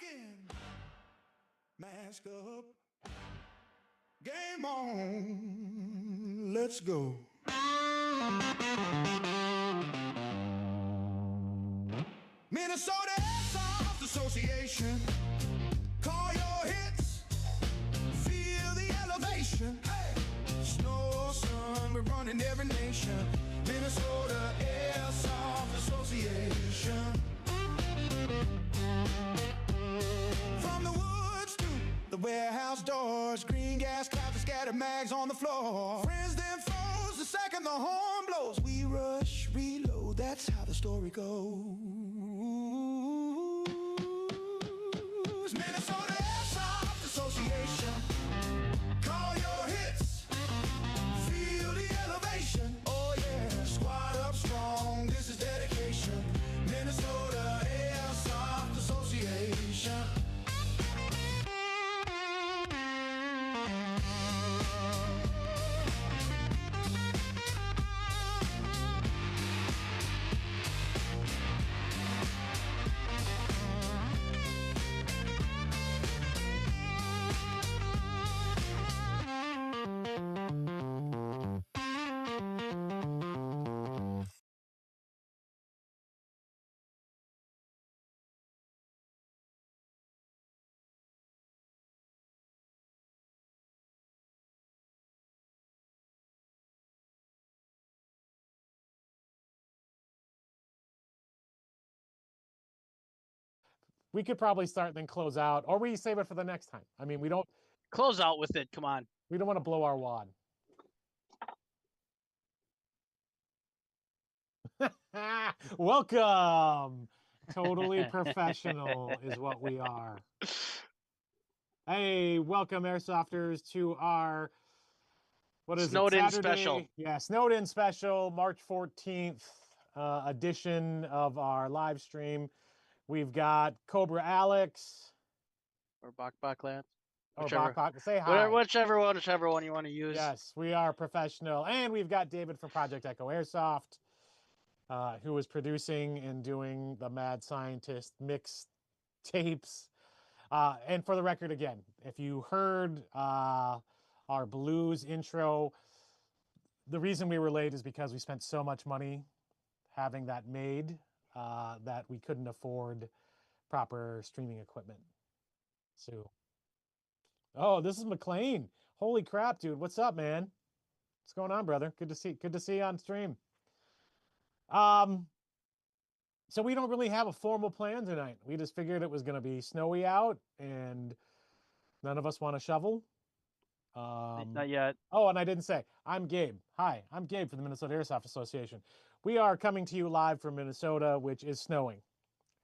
rocking. Mask up. Game on. Let's go. Minnesota Airsoft Association. Call your hits. Feel the elevation. Hey. Snow or sun, we're running every nation. Minnesota Airsoft Association. From the woods to the warehouse doors, green gas clouds and scattered mags on the floor. Friends then foes, the second the horn blows, we rush, reload, that's how the story goes. Minnesota Airsoft Association. Call your hits. Feel the elevation. Oh yeah, squad up strong. This is dedication. Minnesota Airsoft Association. We could probably start and then close out, or we save it for the next time. I mean, we don't Close out with it. Come on. want to blow our wad. Welcome. Totally professional is what we are. Hey, welcome Airsofters to our Snowed in special. Yeah, Snowed In special, March 14th edition of our live stream. We've got Cobra Alex. Or Bok Lance. Or Whichever. Bok. Say hi. Whichever one you want to use. Yes, we are professional. And we've got David from Project Echo Airsoft, who is producing and doing the Mad Scientist mix tapes. And for the record, again, if you heard our blues intro, the reason we were late is because we spent so much money having that made that we couldn't afford proper streaming equipment. So, oh, this is McLean. Holy crap, dude! What's up, man? What's going on, brother? Good to see you on stream. So we don't really have a formal plan tonight. We just figured it was going to be snowy out, and none of us want to shovel. Not yet. Oh, and I didn't say, I'm Gabe. Hi, I'm Gabe from the Minnesota Airsoft Association. We are coming to you live from Minnesota, which is snowing,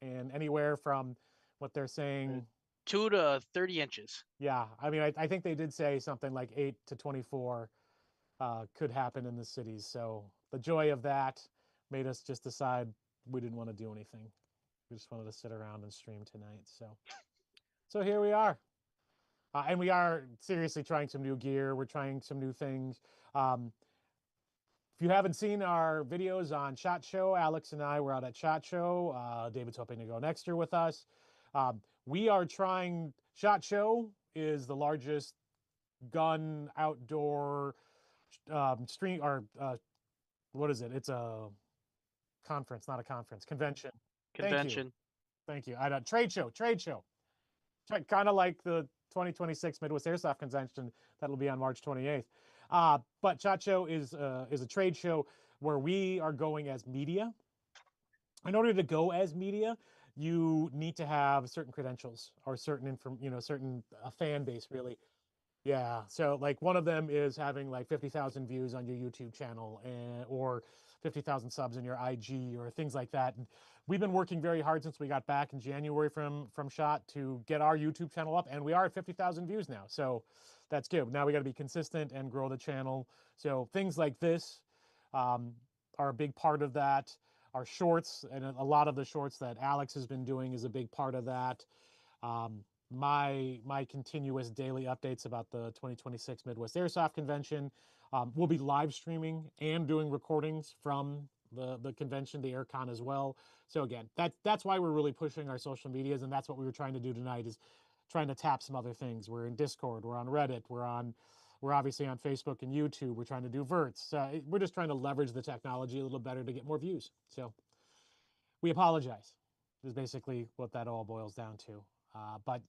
and anywhere from what they're saying, 2 to 30 inches. Yeah, I mean, I think they did say something like 8 to 24 could happen in the cities. So the joy of that made us just decide we didn't want to do anything. We just wanted to sit around and stream tonight. So here we are. And we are seriously trying some new gear. We're trying some new things. If you haven't seen our videos on SHOT Show, Alex and I were out at SHOT Show. David's hoping to go next year with us. We are trying, SHOT Show is the largest gun outdoor stream, or what is it? It's a conference, not a conference, convention. Thank you. I don't, trade show. Kind of like the 2026 Midwest Airsoft Convention that'll be on March 28th. But SHOT Show is a trade show where we are going as media. In order to go as media, you need to have certain credentials or certain certain fan base, really. Yeah, so like one of them is having like 50,000 views on your YouTube channel, or 50,000 subs in your IG, or things like that. And we've been working very hard since we got back in January from SHOT to get our YouTube channel up, and we are at 50,000 views now. So that's good. Now we got to be consistent and grow the channel. So things like this are a big part of that. Our shorts, and a lot of the shorts that Alex has been doing, is a big part of that. My continuous daily updates about the 2026 Midwest Airsoft Convention. We'll be live streaming and doing recordings from the convention, the AirCon as well. So again, that's why we're really pushing our social medias, and that's what we were trying to do tonight, is trying to tap some other things. We're in Discord, we're on Reddit, we're obviously on Facebook and YouTube. We're trying to do verts. We're just trying to leverage the technology a little better to get more views. So we apologize. Is basically what that all boils down to. But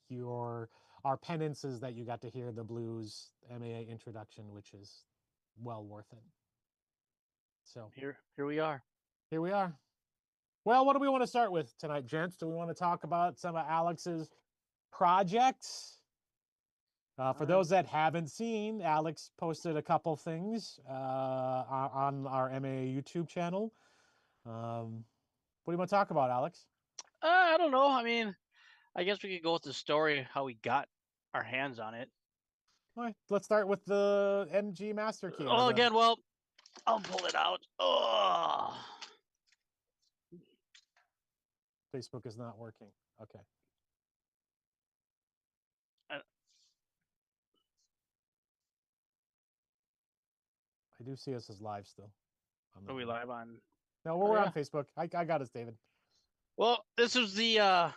our penance is that you got to hear the Blues MAA introduction, which is well worth it. So Here we are. here we are. Well, what do we want to start with tonight, gents? Do we want to talk about some of Alex's projects? For those that haven't seen, Alex posted a couple things on our MAA YouTube channel. What do you want to talk about, Alex? I don't know. I mean, I guess we could go with the story how we got our hands on it. All right, let's start with the MG Master Key. Oh, again, well, I'll pull it out. Oh, Facebook is not working. Okay. I do see us as live still. are we live on? No, we're on Facebook. I got us, David. Well, this was the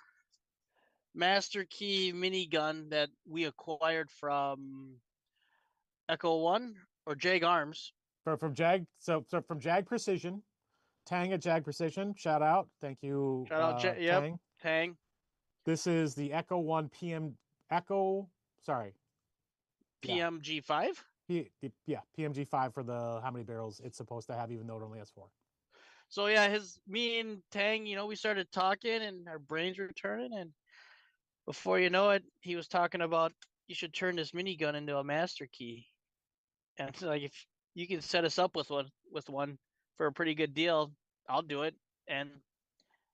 Master Key minigun that we acquired from Echo One or Jag Arms. From Jag, so from Jag Precision, Tang at Jag Precision. Shout out, thank you. Shout out, Tang. Tang. This is the Echo One PMG5. Yeah, PMG5 for the how many barrels it's supposed to have, even though it only has 4. So yeah, me and Tang, we started talking and our brains were turning, and before you know it, he was talking about you should turn this minigun into a Master Key, and it's like, if you can set us up with one for a pretty good deal, I'll do it. And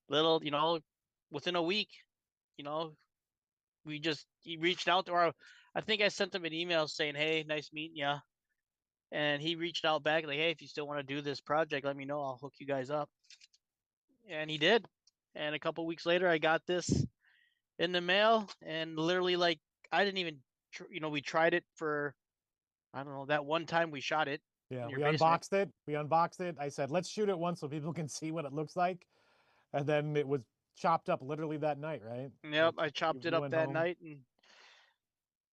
within a week, he reached out to our. I think I sent him an email saying, "Hey, nice meeting ya," and he reached out back like, "Hey, if you still want to do this project, let me know. I'll hook you guys up." And he did. And a couple weeks later, I got this in the mail, and literally, like, I didn't even, we tried it for, I don't know, that one time we shot it. Yeah, we unboxed it. I said, let's shoot it once so people can see what it looks like. And then it was chopped up literally that night, right? Yep, I chopped it up that night and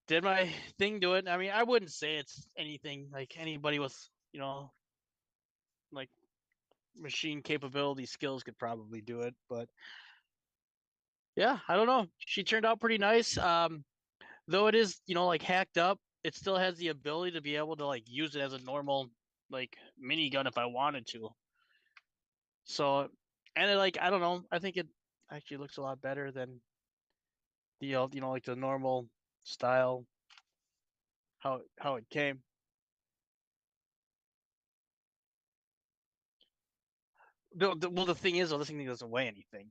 did my thing to it. I mean, I wouldn't say it's anything like anybody with, like machine capability skills could probably do it. But yeah, I don't know. She turned out pretty nice. Though it is, like hacked up, it still has the ability to be able to like use it as a normal like minigun if I wanted to. So, and it, I don't know, I think it actually looks a lot better than the like the normal style how it came. Well, the thing is, though, this thing doesn't weigh anything.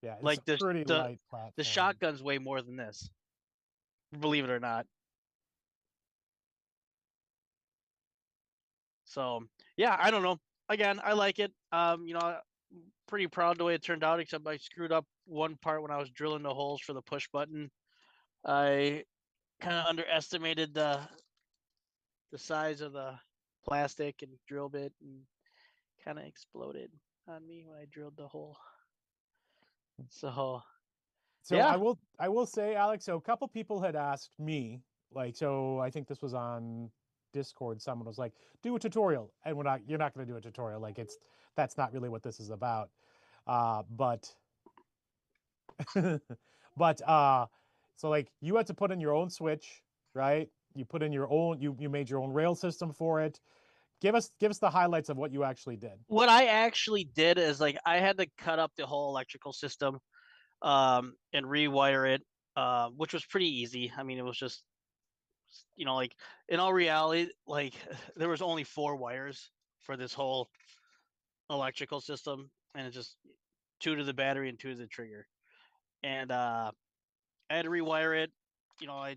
Yeah, it's like a pretty light platform. The shotguns weigh more than this, believe it or not. So yeah, I don't know. Again, I like it. Pretty proud the way it turned out, except I screwed up one part when I was drilling the holes for the push button. I kind of underestimated the size of the plastic and drill bit, and kind of exploded on me when I drilled the hole. So yeah. I will say, Alex, so a couple people had asked me, like, so I think this was on Discord, someone was like, do a tutorial. And you're not going to do a tutorial. Like, that's not really what this is about. But so like you had to put in your own switch, right? You put in your own, you made your own rail system for it. Give us the highlights of what you actually did. What I actually did is, like, I had to cut up the whole electrical system and rewire it, which was pretty easy. I mean, it was just, like, in all reality, like, there was only 4 wires for this whole electrical system, and it's just 2 to the battery and 2 to the trigger. And I had to rewire it. I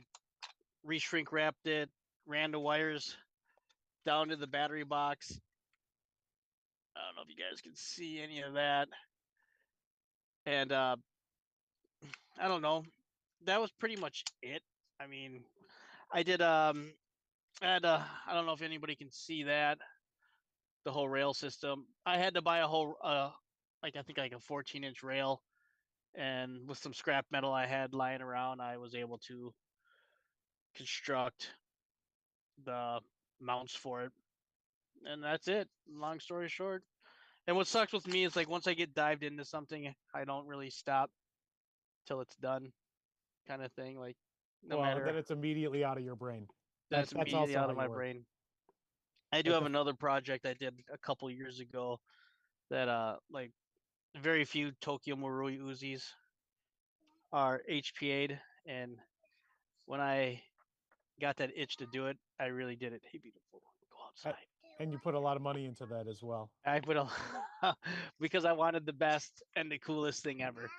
re-shrink wrapped it, ran the wires down to the battery box. I don't know if you guys can see any of that. And I don't know. That was pretty much it. I mean, I did I don't know if anybody can see that, the whole rail system. I had to buy a whole like I think like a 14-inch rail, and with some scrap metal I had lying around, I was able to construct the mounts for it. And that's it. Long story short. And what sucks with me is like once I get dived into something, I don't really stop till it's done, kind of thing. Like no Well, and then matter it's immediately out of your brain. then it's That's immediately also out how of you my work. brain. I do Like have another project I did a couple years ago that like very few Tokyo Marui Uzis are HPA'd, and when I got that itch to do it, I really did it. Hey, beautiful, go outside. and you put a lot of money into that as well. I put a because I wanted the best and the coolest thing ever.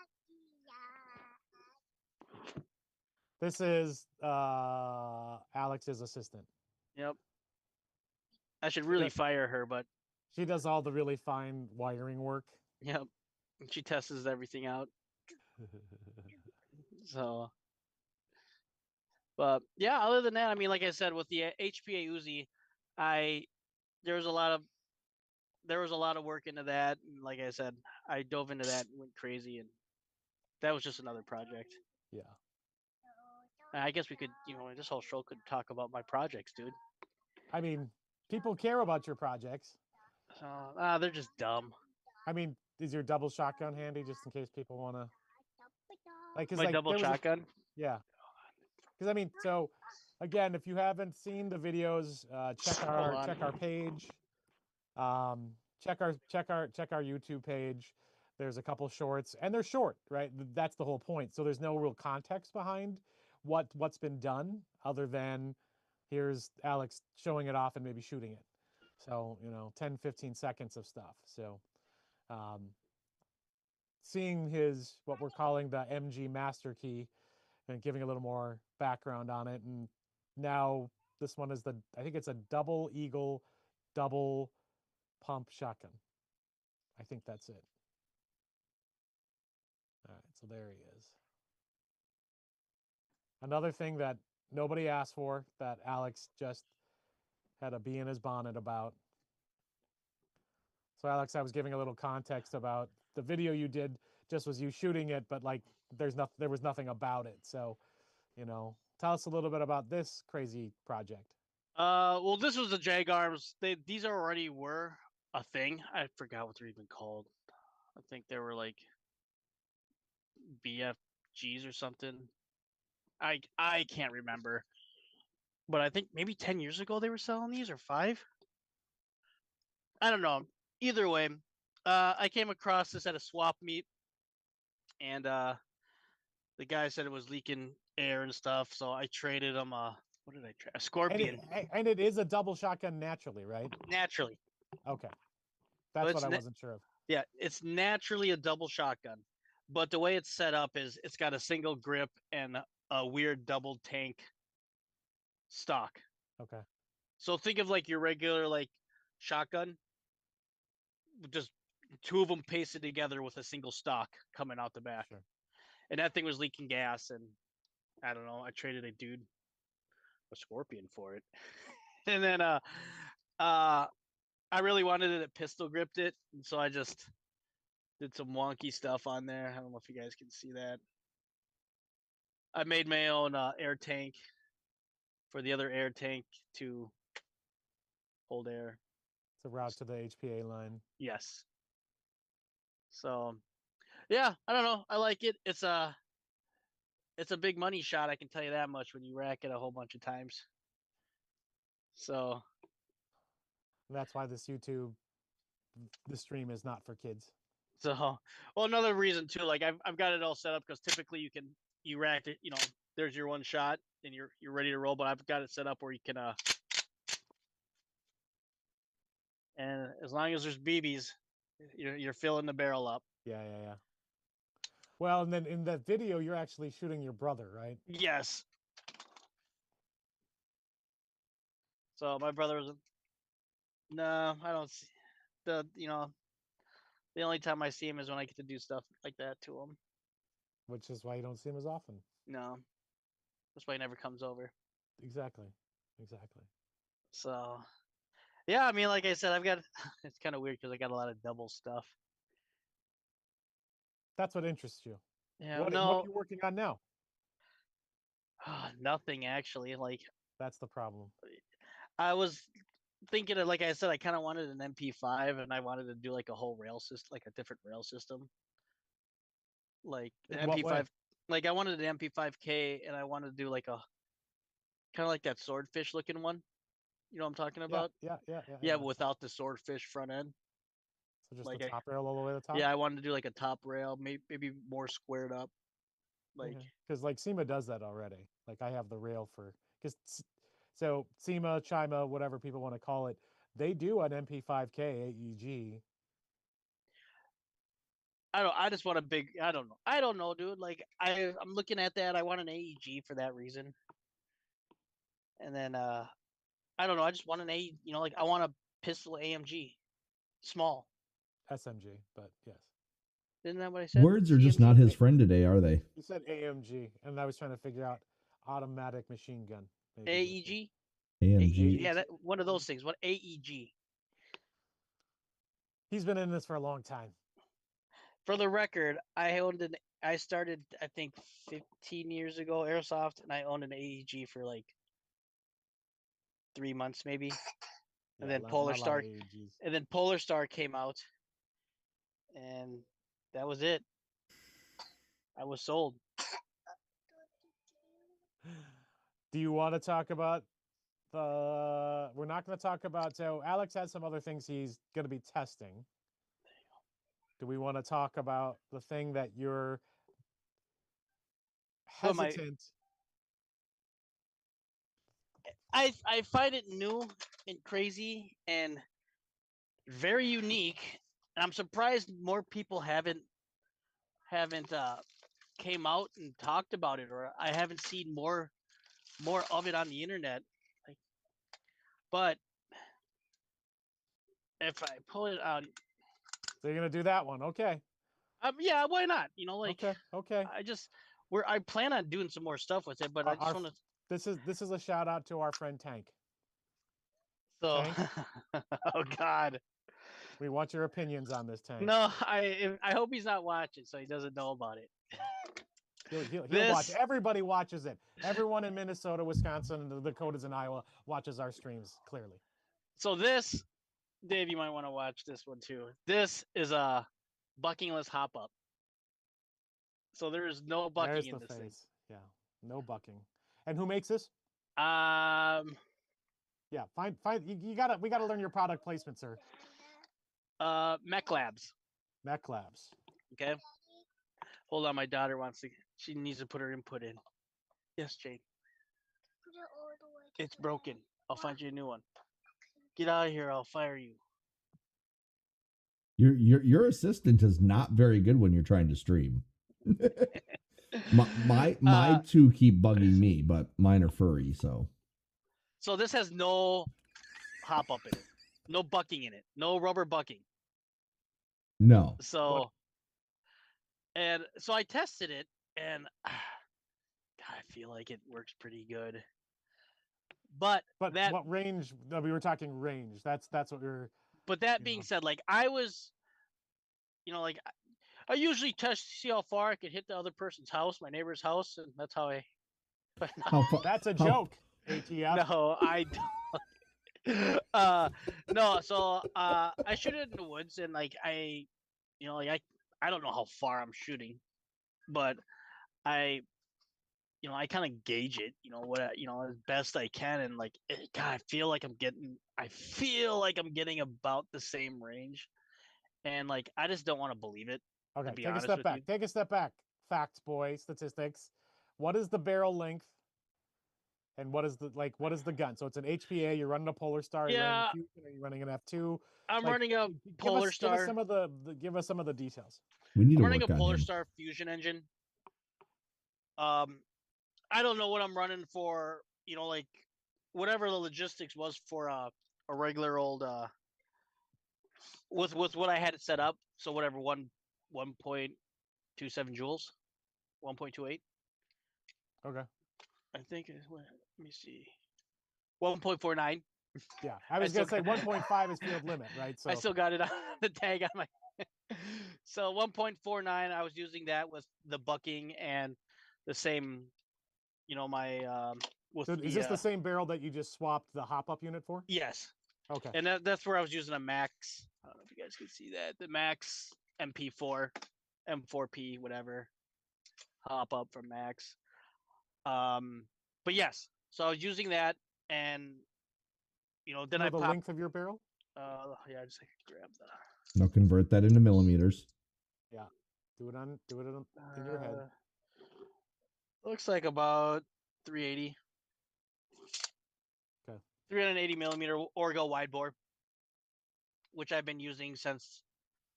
This is Alex's assistant. Yep. I should She really does, fire her, but she does all the really fine wiring work. yep, she tests everything out. So, but yeah, other than that, I mean, like I said, with the HPA Uzi, I there was a lot of there was a lot of work into that, and like I said, I dove into that and went crazy, and that was just another project. Yeah. And I guess we could, this whole show could talk about my projects, dude. I mean, people care about your projects. They're just dumb. I mean, is your double shotgun handy just in case people want to like? Cause My like double there was shotgun. yeah. Because I mean, so again, if you haven't seen the videos, check our page. Check our YouTube page. There's a couple shorts, and they're short, right? That's the whole point. So there's no real context behind what's been done, other than here's Alex showing it off and maybe shooting it. So 10, 15 seconds of stuff. So seeing his what we're calling the MG master key and giving a little more background on it, and now this one is I think it's a double eagle, double pump shotgun. I think that's it. All right, so there he is. Another thing that nobody asked for that Alex just had a bee in his bonnet about. So Alex, I was giving a little context about the video you did just was you shooting it, but like there was nothing about it. So, tell us a little bit about this crazy project. Well, this was the Jag Arms. These already were a thing. I forgot what they're even called. I think they were like BFGs or something. I can't remember, but I think maybe 10 years ago they were selling these, or 5. I don't know. Either way, I came across this at a swap meet, and the guy said it was leaking air and stuff, so I traded him what did I trade? A Scorpion. And it is a double shotgun naturally, right? Naturally. Okay. That's what I wasn't sure of. Yeah, it's naturally a double shotgun, but the way it's set up is it's got a single grip and a weird double tank stock. Okay. So think of like your regular like shotgun, just 2 of them pasted together with a single stock coming out the back. Sure. And that thing was leaking gas, and I don't know, I traded a Scorpion for it. And then I really wanted it pistol gripped it, and so I just did some wonky stuff on there. I don't know if you guys can see that. I made my own air tank for the other air tank to hold air. It's a route to the HPA line. Yes. So, yeah, I don't know. I like it. It's a big money shot. I can tell you that much when you rack it a whole bunch of times. So. And that's why the stream is not for kids. So, well, another reason too, like I've got it all set up because typically you rack it, there's your one shot and you're ready to roll. But I've got it set up where you can and as long as there's BBs, you're filling the barrel up. Yeah. Well, and then in that video, you're actually shooting your brother, right? Yes. So my brother was. No, I don't see the only time I see him is when I get to do stuff like that to him. Which is why you don't see him as often. No, that's why he never comes over. Exactly. So, Yeah, I mean, like I said, I've got. It's kind of weird because I got a lot of double stuff. That's what interests you. Yeah, What are no, you working on now? nothing actually. Like That's the problem. I was thinking of, like I said, I kind of wanted an MP5, and I wanted to do like a whole rail system, like a different rail system, like an In what way? MP5. Like I wanted an MP5K, and I wanted to do like a kind of like that swordfish looking one. You know what I'm talking Yeah, about? yeah, yeah, yeah, Yeah, yeah. without the swordfish front end. So just the Like I, top rail all the way to the top? yeah, I wanted to do like a top rail, maybe more squared up. Like Okay. Because like SEMA does that already. Like I have the rail for because so SEMA, Chima, whatever people want to call it, they do an MP5K AEG. I just want a big. I don't know. I don't know, dude. Like I'm looking at that. I want an AEG for that reason. And then I don't know. I just want an A. You know, like I want a pistol AMG, small. SMG, but yes. Isn't that what I said? Words are just not CMG. his friend today, are they? You said AMG, and I was trying to figure out automatic machine gun. Maybe AEG. AMG. Yeah, that, one of those things. What AEG? He's been in this for a long time. For the record, I owned an. I started, I think, 15 years ago, Airsoft, and I owned an AEG for like 3 months, maybe. And Yeah, then not a lot of AEGs. And then Polar Star came out, and that was it. I was sold. Do you want to talk about the? We're not going to talk about. So Alex has some other things he's going to be testing. Do we want to talk about the thing that you're So my, hesitant? I find it new and crazy and very unique, and I'm surprised more people haven't came out and talked about it, or I haven't seen more of it on the internet. Like, but if I pull it out, So you're going to do that one, okay? yeah, why not? You know, like Okay. I just I plan on doing some more stuff with it, but I just want to. This is a shout out to our friend Tank. So, Tank, oh God, we want your opinions on this, Tank. no, I hope he's not watching, so he doesn't know about it. He'll watch. Everybody watches it. Everyone in Minnesota, Wisconsin, the Dakotas, and Iowa watches our streams. Clearly. So this, Dave, you might want to watch this one too. This is a buckingless hop up. So there is no bucking There's in the this face. Yeah, no bucking. And who makes this? thing. Yeah, we gotta learn your product placement, sir. Mech Labs. Mech Labs. Okay. Hold on, my daughter wants to. She needs to put her input in. Yes, Jade. It's broken. I'll find you a new one. Get out of here. I'll fire you. Your assistant is not very good when you're trying to stream. my two keep bugging me, but mine are furry, so. So this has no hop up in it, no bucking in it, no rubber bucking. No. So, and so I tested it, and God, I feel like it works pretty good. But that, what range? No, we were talking range. That's what we were. But that being said, like I was, like I usually test to see how far I could hit the other person's house, my neighbor's house, and that's how I. That's a joke. ATF. No, I don't. No, so I shoot it in the woods, and like I don't know how far I'm shooting, but I I kind of gauge it, as best I can, and like God, I feel like I'm getting about the same range, and like I just don't want to believe it. Okay, To be take a honest step with back. you. Take a step back. Facts, boy. Statistics. What is the barrel length? And what is the gun? So it's an HPA. You're running a Polar Star. You're running Yeah, a Fusion. Are you running an F2? I'm running a Polar Star. Give us some of the details. We need I'm to running work a on Polar him. Star Fusion engine. I don't know what I'm running for. Like whatever the logistics was for a regular old with what I had it set up. So whatever 1.27 joules, 1.28. Okay. I think let me see, 1.49. Yeah, I was still gonna say got- 1.5 is field limit, right? So I still got it on the tag on my. So 1.49, I was using that with the bucking and the same, my with so the is this the same barrel that you just swapped the hop up unit for? yes, Okay. and that's where I was using a Max. I don't know if you guys can see that, the Max MP4, M4P, whatever, hop up from Max. But yes, so I was using that, and then You know I the popped. length of your barrel? Yeah, I just grab the. Now convert that into millimeters. Yeah. Do it in your head. Looks like about 380. Okay. 380 millimeter Orgo wide bore, which I've been using since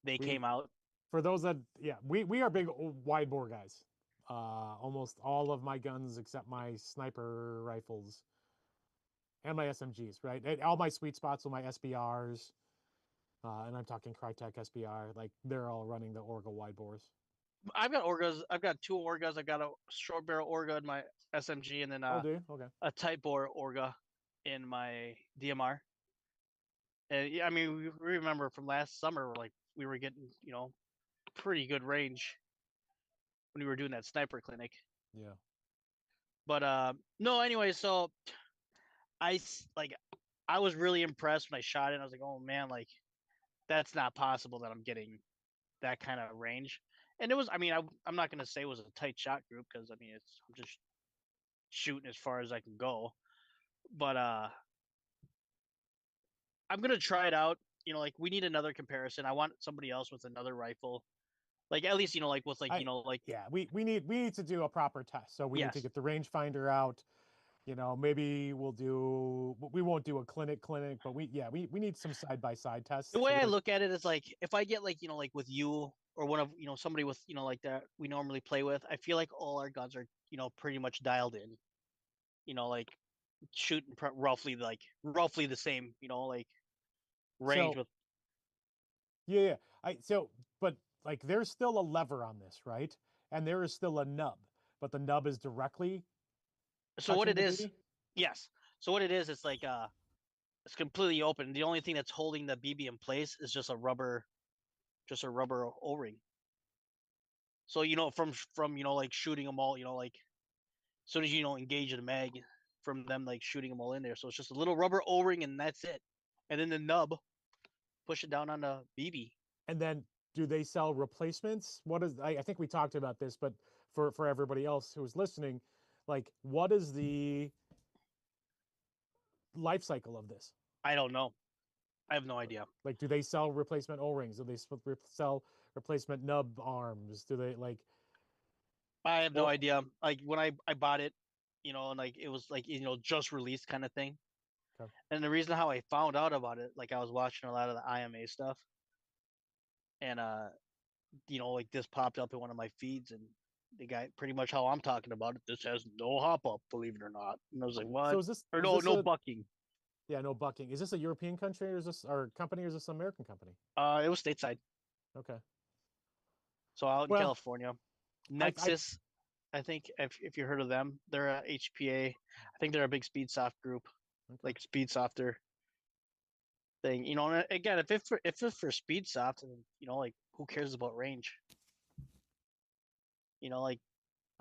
they came out. For those that, yeah, we are big wide bore guys. Almost all of my guns except my sniper rifles and my SMGs, right? And all my sweet spots with my SBRs, and I'm talking Crytek SBR, like they're all running the Orga wide bores. I've got Orgas. I've got 2 Orgas. I've got a short barrel Orga in my SMG, and then Oh, do you? Okay. a tight bore Orga in my DMR. And yeah, I mean, we remember from last summer, like we were getting, pretty good range when we were doing that sniper clinic. Yeah. But no, anyway, so like I was really impressed when I shot it. I was like, oh man, like that's not possible that I'm getting that kind of range. And it was, I mean, I'm not gonna say it was a tight shot group because I mean I'm just shooting as far as I can go. But I'm gonna try it out. Like we need another comparison. I want somebody else with another rifle. Like at least, like with like, like yeah, we need to do a proper test. So we need to yes. get the rangefinder out. Maybe we won't do a clinic, but we need some side by side tests. The way I look at it is like if I get like, like with you or one of, somebody with, like that we normally play with, I feel like all our guns are, pretty much dialed in. Like shooting roughly the same, like range with. Yeah. But like there's still a lever on this, right? And there is still a nub, but the nub is directly So what touching it the is, BB? yes. So what it is, it's like it's completely open. The only thing that's holding the BB in place is just a rubber O-ring. So from like shooting them all, like as soon as you engage the mag from them like shooting them all in there. So it's just a little rubber O-ring and that's it. And then the nub, push it down on the BB. And then do they sell replacements? What is I think we talked about this, but for everybody else who's listening, like what is the life cycle of this? I don't know. I have no idea. Like, do they sell replacement O-rings? Do they sell replacement nub arms? Do they like? I have no idea. Like when I bought it, and like it was like just released kind of thing. Okay. And the reason how I found out about it, like I was watching a lot of the IMA stuff, and like this popped up in one of my feeds, and the guy pretty much how I'm talking about it. This has no hop up, believe it or not. And I was like, what? So is this Or is no this bucking. Yeah, no bucking. Is this a European country or is this our company or is this an American company? It was stateside. Okay. So out in California, I Nexus. I think if you heard of them, they're a HPA. I think they're a big Speedsoft group, like Speedsofter thing. And again, if it's for Speedsoft, and like who cares about range? Like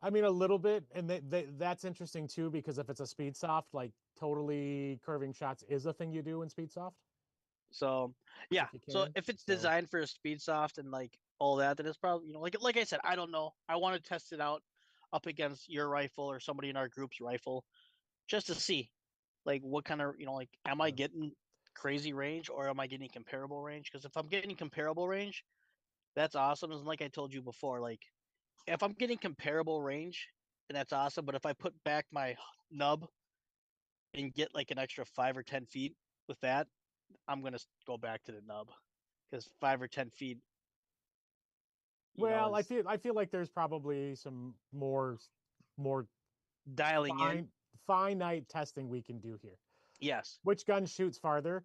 I mean, a little bit, and that's interesting too because if it's a Speedsoft, like totally curving shots is a thing you do in Speedsoft. so, yeah. So if it's designed for a Speedsoft and like all that, then it's probably like I said, I don't know. I want to test it out up against your rifle or somebody in our group's rifle, just to see, like what kind of like am I getting crazy range or am I getting comparable range? Because if I'm getting comparable range, that's awesome. And like I told you before, like if I'm getting comparable range, and that's awesome. But if I put back my nub and get like an extra 5 or 10 feet with that, I'm gonna go back to the nub because 5 or 10 feet. Well, I feel like there's probably some more dialing in finite testing we can do here. Yes. Which gun shoots farther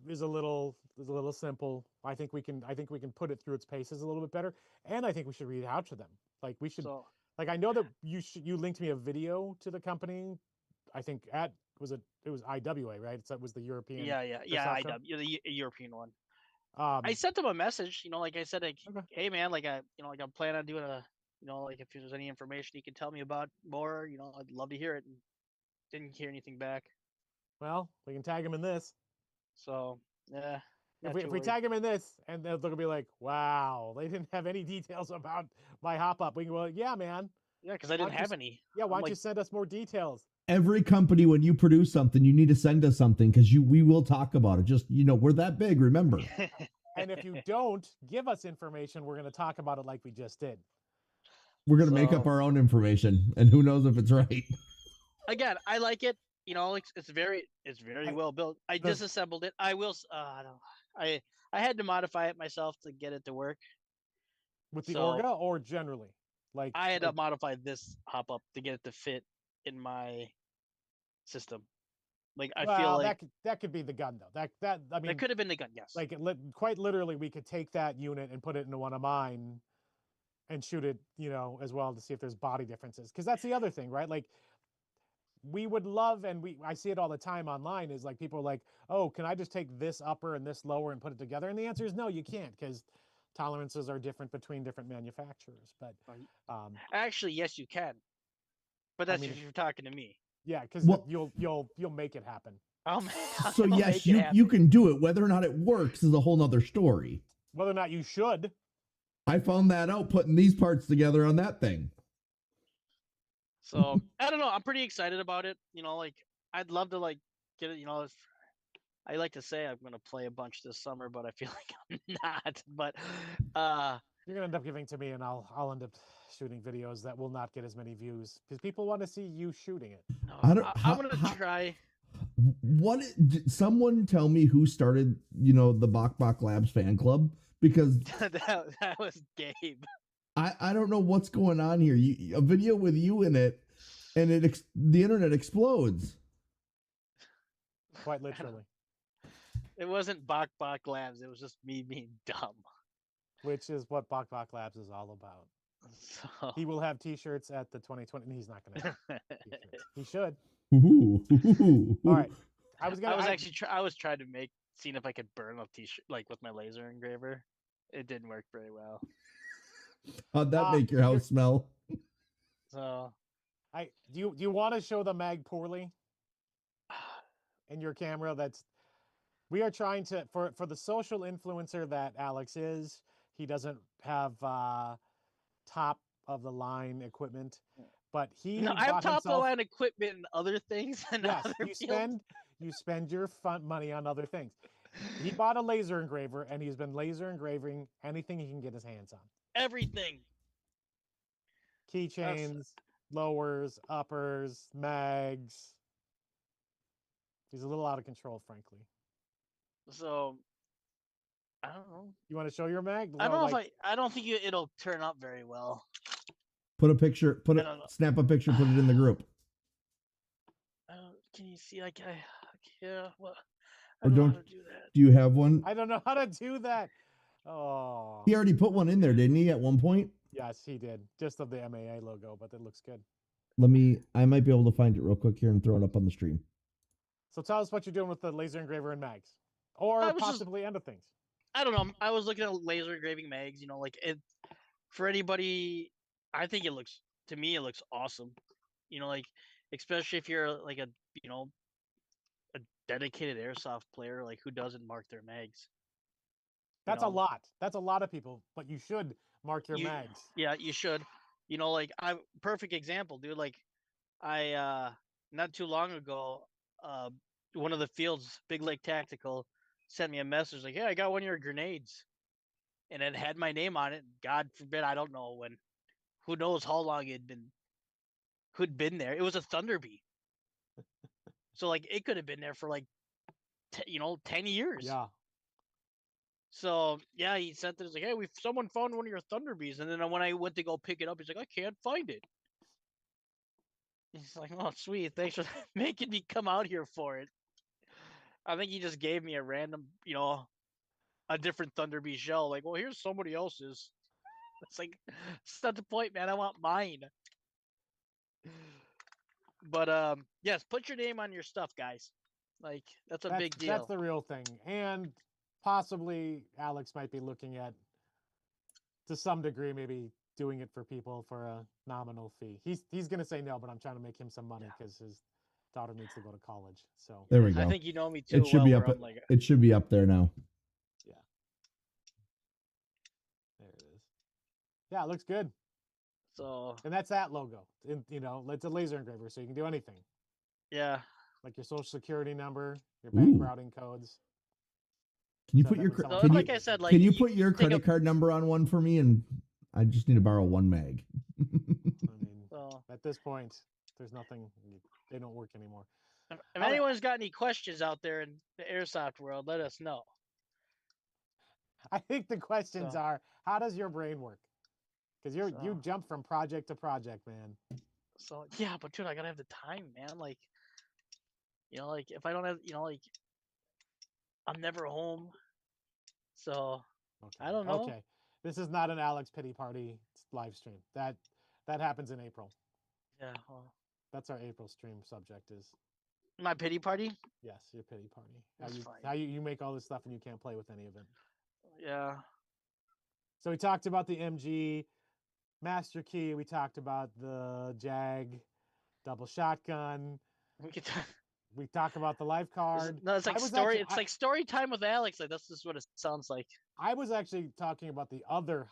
is a little simple. I think we can put it through its paces a little bit better, and I think we should read out to them. Like we should. Like I know that you linked me a video to the company. I think at it was IWA, right? So it was the European. Yeah, Airsoft show? IW, the European one. Um, I sent him a message, like I said, like, Okay. hey man, like like I'm planning on doing a, like if there's any information you can tell me about more, I'd love to hear it. And didn't hear anything back. well, we can tag him in this. So yeah, If not we too if we worried. tag him in this, and they're gonna be like, "Wow, they didn't have any details about my hop up." We can go, "Yeah, man. Yeah, because I Why didn't don't you have s- any. Yeah, I'm why don't like, you send us more details?" Every company, when you produce something, you need to send us something because we will talk about it. Just we're that big. Remember, And if you don't give us information, we're gonna talk about it like we just did. we're gonna make up So- our own information, and who knows if it's right. again, I like it. It's very I- well built. I the- disassembled it. I will. I don't. I had to modify it myself to get it to work. With the So- Orga or generally, like I had to like, modify this hop up to get it to fit in my system. Like I feel well, like that could be the gun though. That I mean, that could have been the gun. Yes. like quite literally, we could take that unit and put it into one of mine and shoot it, as well to see if there's body differences. Because that's the other thing, right? Like we would love, and I see it all the time online, is like people are like, oh, can I just take this upper and this lower and put it together? And the answer is no, you can't, because tolerances are different between different manufacturers. But Actually, yes, you can. But that's mean, if you're talking to me. yeah, because Well- you'll make it happen. So I'll yes, make it you happen. can do it. Whether or not it works is a whole nother story. Whether or not you should, I found that out putting these parts together on that thing. So I don't know. I'm pretty excited about it. Like I'd love to like get it. If, I like to say I'm gonna play a bunch this summer, but I feel like I'm not. But you're gonna end up giving to me, and I'll end up shooting videos that will not get as many views because people want to see you shooting it. no, I don't- I'm gonna try. What? Someone tell me who started, the Bok Bok Labs fan club, because that was Gabe. I don't know what's going on here. A video with you in it, and the internet explodes. Quite literally, It wasn't Bok Bok Labs. It was just me being dumb. which is what Bok Bok Labs is all about. So He will have T-shirts at the 2020. And he's not gonna. Have t-shirts. He should. Ooh. All right. I was gonna. I was actually I was trying to seeing if I could burn a t-shirt like with my laser engraver. It didn't work very well. How'd that make your house smell? So Do you want to show the mag poorly in your camera? We are trying to for the social influencer that Alex is. He doesn't have top of the line equipment, but he no, I have bought top of the himself. line equipment and other things. And Yes, other you fields. spend your fun money on other things. He bought a laser engraver, and he's been laser engraving anything he can get his hands on. Everything. Keychains, lowers, uppers, mags. He's a little out of control, frankly. So I don't know. You want to show your mag? I don't know Like, I don't think it'll turn up very well. Put a picture. I don't know. Snap a picture. Put it in the group. Can you see? Like yeah. Well, Or I don't know don't- how to do that. Do you have one? I don't know how to do that. Oh, He already put one in there, didn't he? At one point. yes, he did. Just of the MAA logo, but it looks good. I might be able to find it real quick here and throw it up on the stream. So tell us what you're doing with the laser engraver and mags, or I was just- possibly end of things. I don't know. I was looking at laser engraving mags. Like it for anybody. I think it looks awesome. Like especially if you're like a a dedicated airsoft player, like who doesn't mark their mags. That's a know. lot. That's a lot of people, but you should mark your mags. Yeah, you should. Like perfect example, dude. Like I not too long ago, one of the fields, Big Lake Tactical, sent me a message like, "Hey, I got one of your grenades," and it had my name on it. God forbid, I don't know when. Who knows how long who'd been there? It was a Thunderbee, so like it could have been there for like 10 years. Yeah. So yeah, he sent it. It's like, hey, someone found one of your Thunderbees, and then when I went to go pick it up, he's like, I can't find it. He's like, oh sweet, thanks for making me come out here for it. I think he just gave me a random, a different Thunderbee shell. Like, well, here's somebody else's. It's like, it's not the point, man. I want mine. But yes, put your name on your stuff, guys. Like that's a big deal. That's the real thing. And possibly Alex might be looking at, to some degree, maybe doing it for people for a nominal fee. He's gonna say no, but I'm trying to make him some money because his daughter needs to go to college. So There we go. I think you know me too It should well. be Where up. I'm like, It should be up there now. yeah, there it is. Yeah, it looks good. so And that's that logo. You know, it's a laser engraver, so you can do anything. yeah. Like your social security number, your bank Ooh. routing codes. Can you So put that your when cre- someone So, can like you I said, like can you you put your take credit card number on one for me, and I just need to borrow one mag. I mean, So at this point, there's nothing. They don't work anymore. if How do- anyone's got any questions out there in the airsoft world, let us know. I think the questions So- are, how does your brain work? Because you So- jump from project to project, man. So yeah, but dude, I gotta have the time, man. Like, like if I don't have, like, I'm never home. So Okay. I don't know. Okay. This is not an Alex pity party live stream. That happens in April. Yeah. Well, That's our April stream subject is, my pity party. yes, your pity party. That's how fine. you make all this stuff and you can't play with any of it. Yeah. So we talked about the MG Master Key. We talked about the Jag double shotgun. We could. We talk about the life card. No, it's like I was story. actually- It's like story time with Alex. Like that's just what it sounds like. I was actually talking about the other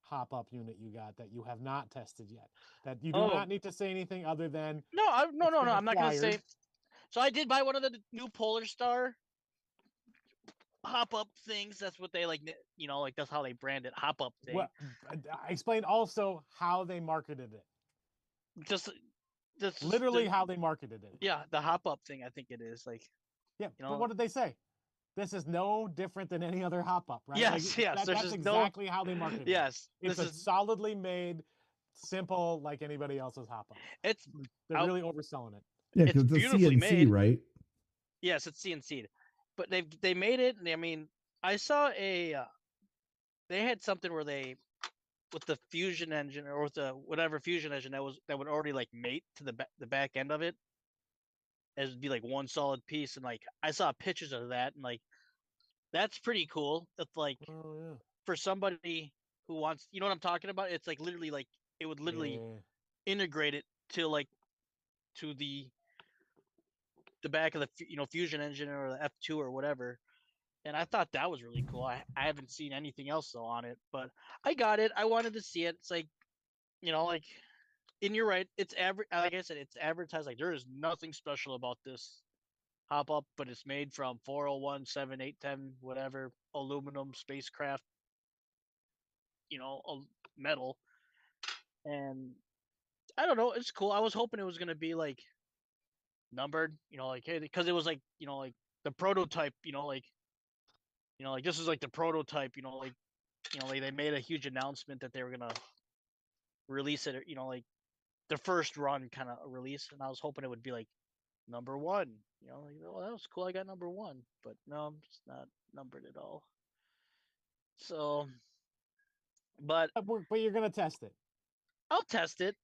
hop up unit you got that you have not tested yet. That you do Oh. not need to say anything other than No, no, it's no, been no. I'm not gonna say. acquired. So I did buy one of the new Polar Star hop up things. That's what they like. Like that's how they brand it. Hop up thing. Well, explain also how they marketed it. Just Literally how they marketed it. Yeah, the hop up thing. I think it is like. Yeah, You know- but what did they say? This is no different than any other hop up, right? Yes, yes, there's that's just no- exactly how they marketed it. Yes, It's this a is. solidly made, simple, like anybody else's hop up. It's They're I'll- really overselling it. Yeah, It's because it's a beautifully CNC, made. right? Yes, it's CNC'd, but they made it. I mean, I saw they had something where they with the fusion engine or with the whatever fusion engine that would already like mate to the back end of it. It would be like one solid piece, and like I saw pictures of that, and like that's pretty cool. That's like Oh yeah. for somebody who wants, you know what I'm talking about. It's like literally like it would literally Yeah. integrate it to like to the back of the fusion engine or the F2 or whatever. And I thought that was really cool. I haven't seen anything else though on it, but I got it. I wanted to see it. It's like, like, and you're right. It's like I said, it's advertised like there is nothing special about this hop up, but it's made from 401, 7, 8, 10, whatever aluminum spacecraft, metal. And I don't know. It's cool. I was hoping it was gonna be like numbered, like hey, because it was like like the prototype, like this is like the prototype, like they made a huge announcement that they were gonna release it, like the first run kind of release, and I was hoping it would be like number one, like oh that was cool, I got number one, but no, it's not numbered at all. So, but But you're gonna test it. I'll test it,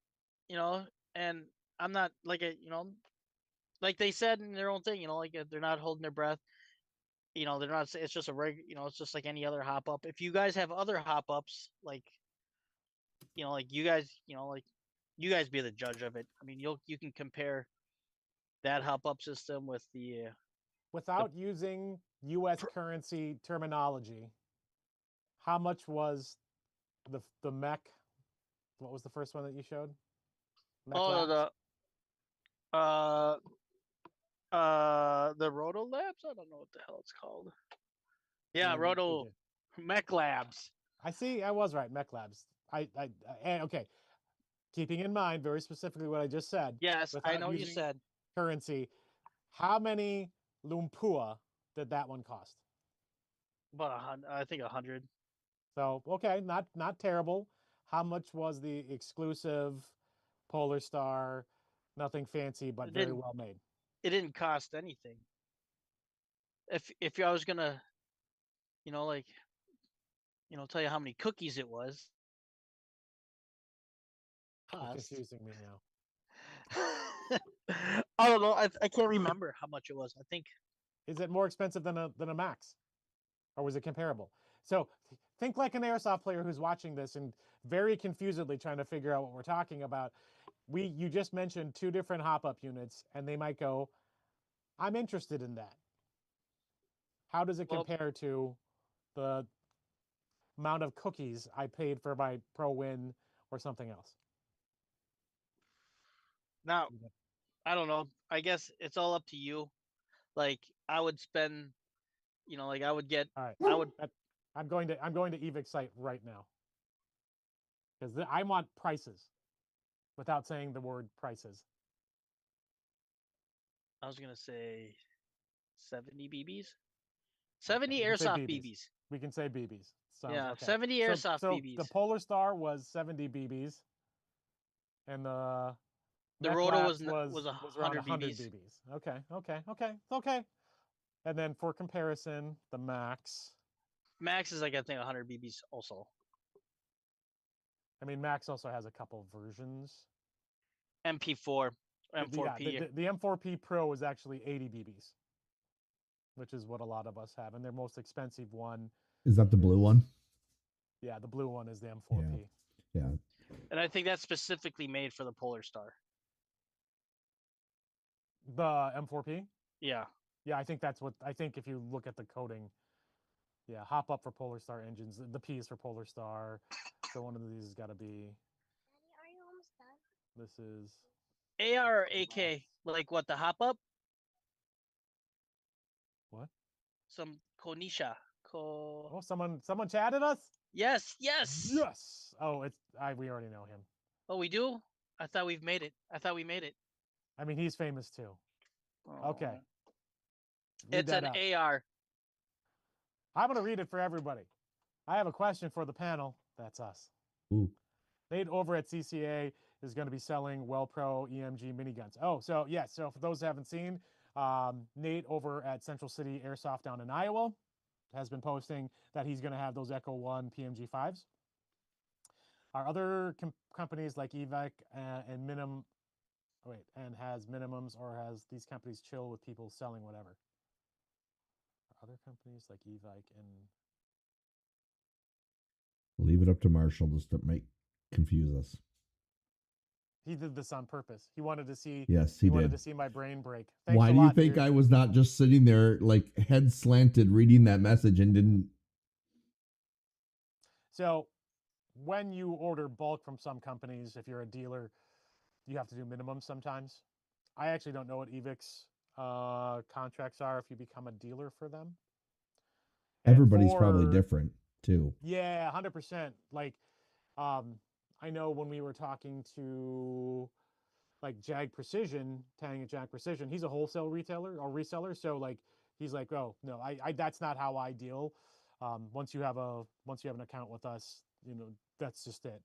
and I'm not like like they said in their own thing, like they're not holding their breath. They're not. It's just a it's just like any other hop up. If you guys have other hop ups, like, like you guys, like you guys be the judge of it. I mean, you can compare that hop up system with the. Without using U.S. currency terminology, how much was the mech? What was the first one that you showed? Mech Labs? The Roto Labs. I don't know what the hell it's called. Yeah, Yeah, Roto Mech Labs. I see. I was right. Mech Labs. Okay. Keeping in mind very specifically what I just said. Yes, I without know what you using said. Currency. How many Lumpua did that one cost? About 100. I think 100. So okay, not terrible. How much was the exclusive Polar Star? Nothing fancy, but very well made. It didn't cost anything. If I was gonna, like, tell you how many cookies it was. You're Cost. confusing me now. I don't know. I can't remember how much it was. I think Is it more expensive than a Max, or was it comparable? So think like an airsoft player who's watching this and very confusedly trying to figure out what we're talking about. You just mentioned 2 different hop-up units, and they might go, I'm interested in that. How does it Well, compare to the amount of cookies I paid for my Pro Win or something else? now I don't know. I guess it's all up to you. Like I would spend, like I would get, All right, I would. I'm going to Evic's site right now because I want prices without saying the word prices. I was gonna say 70 BBs, Okay, 70 we can say airsoft BBs. BBs. We can say BBs. Sounds Yeah, okay. 70 airsoft So the BBs. Polar Star was 70 BBs, and the The Mech Roto Labs was was around 100 100 BBs. BBs. Okay. And then for comparison, the Max. Max is like I think 100 BBs also. I mean, Max also has a couple versions. MP4, Yeah, M4P. the M4P Pro is actually 80 BBs, which is what a lot of us have, and their most expensive one. Is that the blue one? Yeah, the blue one is the M4P. Yeah. And I think that's specifically made for the Polar Star. The M4P. Yeah. Yeah, I think that's what I think. If you look at the coding, yeah, hop up for Polar Star engines. The P is for Polar Star. So one of these has got to be. Daddy, are you almost done? This is AR or AK? Like what, the hop up? what? Some Konisha. Oh, someone chatted us. Yes, yes. Yes. Oh, we already know him. Oh, we do? I thought we made it. I mean, he's famous too. Oh. Okay. Read It's that an out. AR. I'm gonna read it for everybody. I have a question for the panel. That's us. Ooh. Nate over at CCA is going to be selling WellPro EMG miniguns. Oh, so yeah. So for those who haven't seen, Nate over at Central City Airsoft down in Iowa has been posting that he's going to have those Echo 1 PMG 5s. Are other companies like Evac and has minimums, or has these companies chill with people selling whatever? Are other companies like Evac and Leave it up to Marshall just to confuse us. he did this on purpose. He wanted to see. Yes, he wanted did. to see my brain break. Thanks Why a do you lot, think dude. I was not just sitting there like head slanted reading that message and didn't? So when you order bulk from some companies, if you're a dealer, you have to do minimums sometimes. I actually don't know what Evic's contracts are if you become a dealer for them. And Everybody's probably different too. Yeah, 100%. Like, I know when we were talking to like Jag Precision, Tang at Jag Precision, he's a wholesale retailer or reseller. So like, he's like, oh no, I that's not how I deal. Once you have an account with us, that's just it.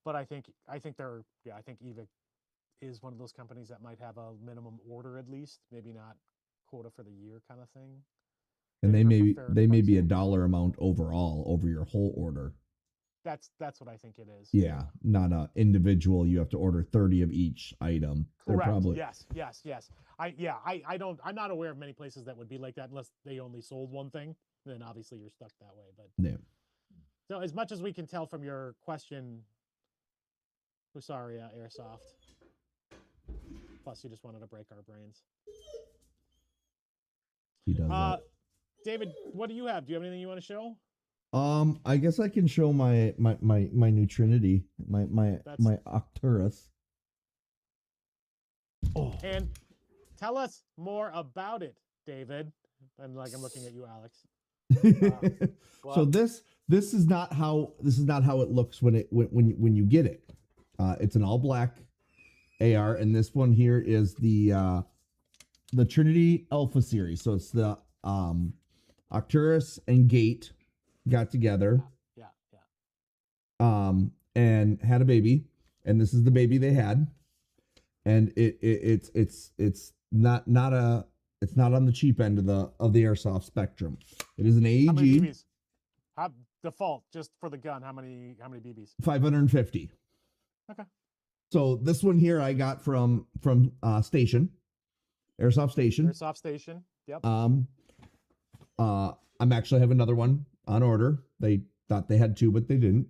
But I think I think Evic is one of those companies that might have a minimum order at least, maybe not quota for the year kind of thing. And they may be a pricing. dollar amount overall over your whole order. That's what I think it is. Yeah, not a individual. You have to order 30 of each item. Correct. Probably... Yes. I'm not aware of many places that would be like that unless they only sold one thing. Then obviously you're stuck that way. But yeah. So as much as we can tell from your question, Husaria Airsoft. Plus, you just wanted to break our brains. He does that. David, what do you have? Do you have anything you want to show? I guess I can show my new Trinity, my Arcturus. Oh. And tell us more about it, David. I'm looking at you, Alex. So this is not how it looks when you get it. It's an all black AR, and this one here is the Trinity Alpha series. So it's the Arcturus and Gate got together. Yeah. And had a baby, and this is the baby they had, and it's not on the cheap end of the airsoft spectrum. It is an AEG. How many BBs? Default just for the gun. How many BBs? 550. Okay. So this one here I got from Station, Airsoft Station. Airsoft Station. Yep. I'm actually have another one on order. They thought they had two, but they didn't.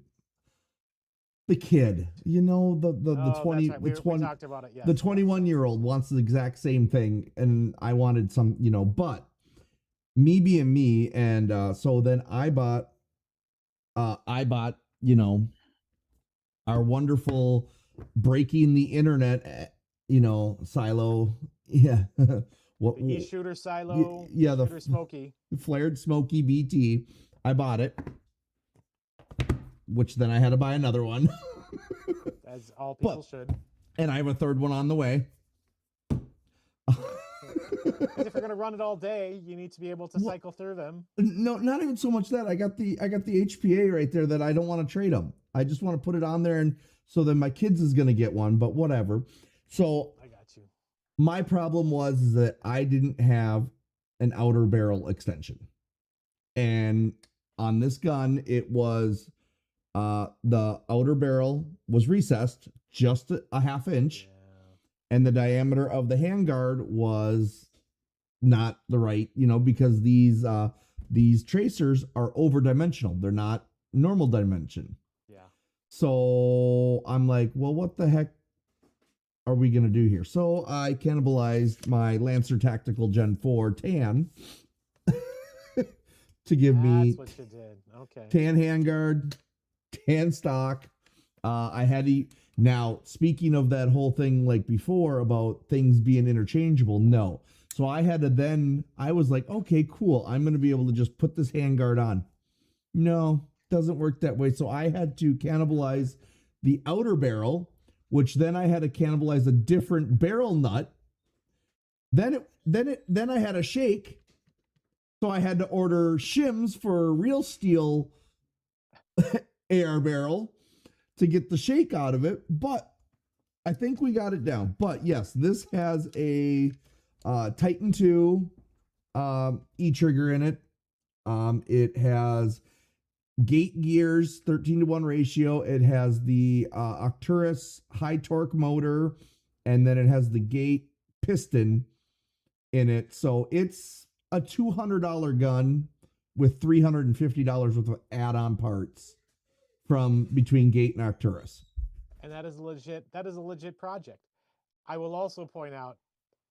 The kid, the 20 that's right. the We 20 talked about it. Yes. the 21-year-old wants the exact same thing, and I wanted some, but me being me, and so then I bought our wonderful breaking the internet, silo. Yeah. The East Shooter Silo. Yeah, Shooter Smoky. Flared Smoky BT. I bought it, which then I had to buy another one. As all people should. And I have a third one on the way. Because if you're going to run it all day, you need to be able to cycle through them. No, not even so much that. I got the HPA right there that I don't want to trade them. I just want to put it on there, and so then my kids is going to get one, but whatever. So I got you. My problem was that I didn't have an outer barrel extension. And on this gun, it was the outer barrel was recessed just a half inch, and the diameter of the handguard was not the right, because these tracers are over dimensional. They're not normal dimension. Yeah. So I'm like, well, what the heck are we going to do here? So I cannibalized my Lancer Tactical Gen 4 tan to give me That's what you did. Okay. tan handguard, tan stock. I had to. Now, speaking of that whole thing like before about things being interchangeable, no. So I had to then, I was like, okay, cool. I'm going to be able to just put this handguard on. No, doesn't work that way. So I had to cannibalize the outer barrel, which then I had to cannibalize a different barrel nut. Then I had a shake. So I had to order shims for real steel AR barrel to get the shake out of it, but I think we got it down. But yes, this has a Titan 2 e-trigger in it. It has gate gears, 13-to-1 ratio. It has the Arcturus high torque motor, and then it has the gate piston in it. So it's a $200 gun with $350 worth of add-on parts from between Gate and Arcturus. And that is a legit project. I will also point out,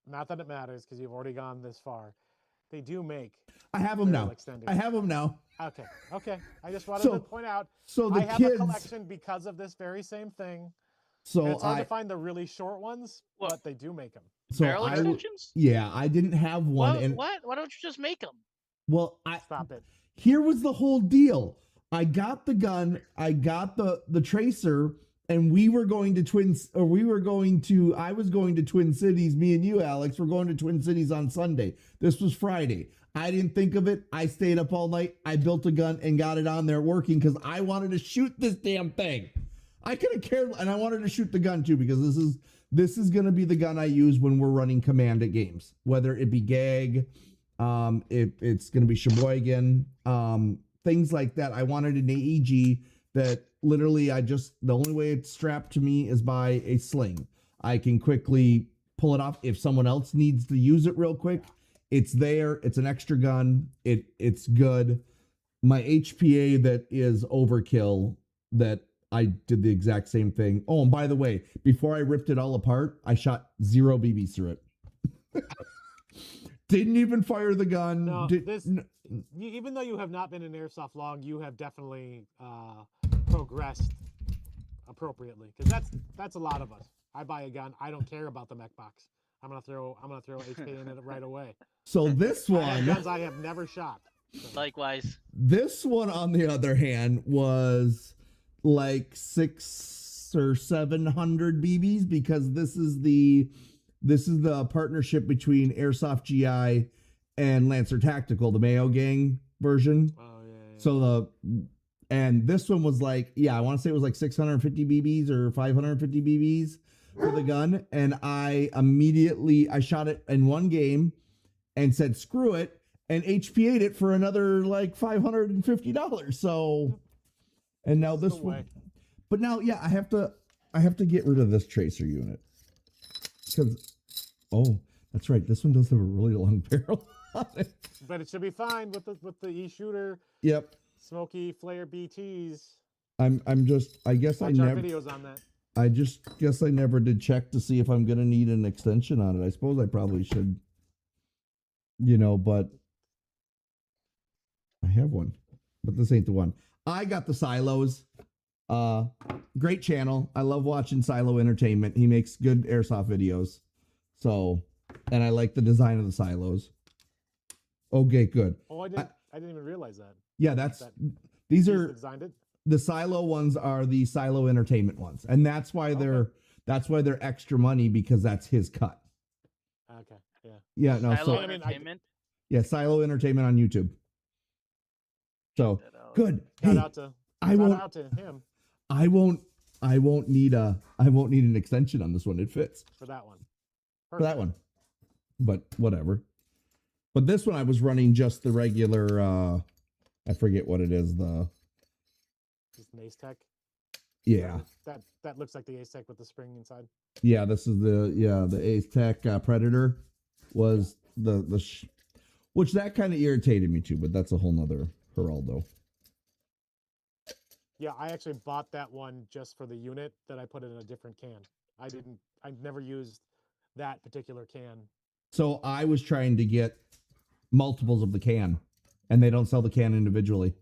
not that it matters because you've already gone this far, they do make. I have them now. Extenders. I have them now. Okay. I just wanted to point out. So I have a collection because of this very same thing. So and it's hard to find the really short ones, but they do make them. So barrel extensions? Yeah, I didn't have one. What? Why don't you just make them? Well, Stop it. Here was the whole deal. I got the gun, I got the tracer, and I was going to Twin Cities. Me and you, Alex, were going to Twin Cities on Sunday. This was Friday. I didn't think of it. I stayed up all night. I built a gun and got it on there working because I wanted to shoot this damn thing. I could have cared, and I wanted to shoot the gun too because this is going to be the gun I use when we're running command at games, whether it be GAG, it's going to be Sheboygan, things like that. I wanted an AEG that literally the only way it's strapped to me is by a sling. I can quickly pull it off. If someone else needs to use it real quick, it's there. It's an extra gun. It's good. My HPA that is overkill, that I did the exact same thing. Oh, and by the way, before I ripped it all apart, I shot 0 BBs through it. Didn't even fire the gun. No, even though you have not been in Airsoft long, you have definitely progressed appropriately. Because that's a lot of us. I buy a gun, I don't care about the mech box. I'm gonna throw HP in it right away. So this one, I have guns I have never shot. So. Likewise. This one, on the other hand, was like 600 or 700 BBs because this is the partnership between Airsoft GI and Lancer Tactical, the Mayo Gang version. Oh yeah. So and this one was like, I want to say it was like 650 BBs or 550 BBs for the gun. And I shot it in one game and said, screw it, and HPA'd it for another like $550. So, and now this one, but now, I have to I have to get rid of this tracer unit because that's right. This one does have a really long barrel on it. But it should be fine with the e-shooter Yep. Smoky Flare BTs. I'm just. I guess Watch our never. videos on that. I just guess I never did check to see if I'm gonna need an extension on it. I suppose I probably should. But I have one, but this ain't the one. I got the silos. Great channel. I love watching Silo Entertainment. He makes good airsoft videos. So, and I like the design of the silos. Okay, good. Oh, I didn't even realize that. Yeah, these are designed it. the silo ones are the Silo Entertainment ones, and that's why they're extra money because that's his cut. Okay, yeah. Yeah, no. Silo So Entertainment. yeah, Silo Entertainment on YouTube. So good. Shout Hey, out to him I won't need an extension on this one. It fits for that one. for that one, but whatever. But this one I was running just the regular. I forget what it is. Just an Ace Tech. Yeah. That looks like the Ace Tech with the spring inside. Yeah, this is the Ace Tech Predator was which that kind of irritated me too, but that's a whole nother Geraldo. Yeah, I actually bought that one just for the unit that I put in a different can. I've never used that particular can. So I was trying to get multiples of the can, and they don't sell the can individually.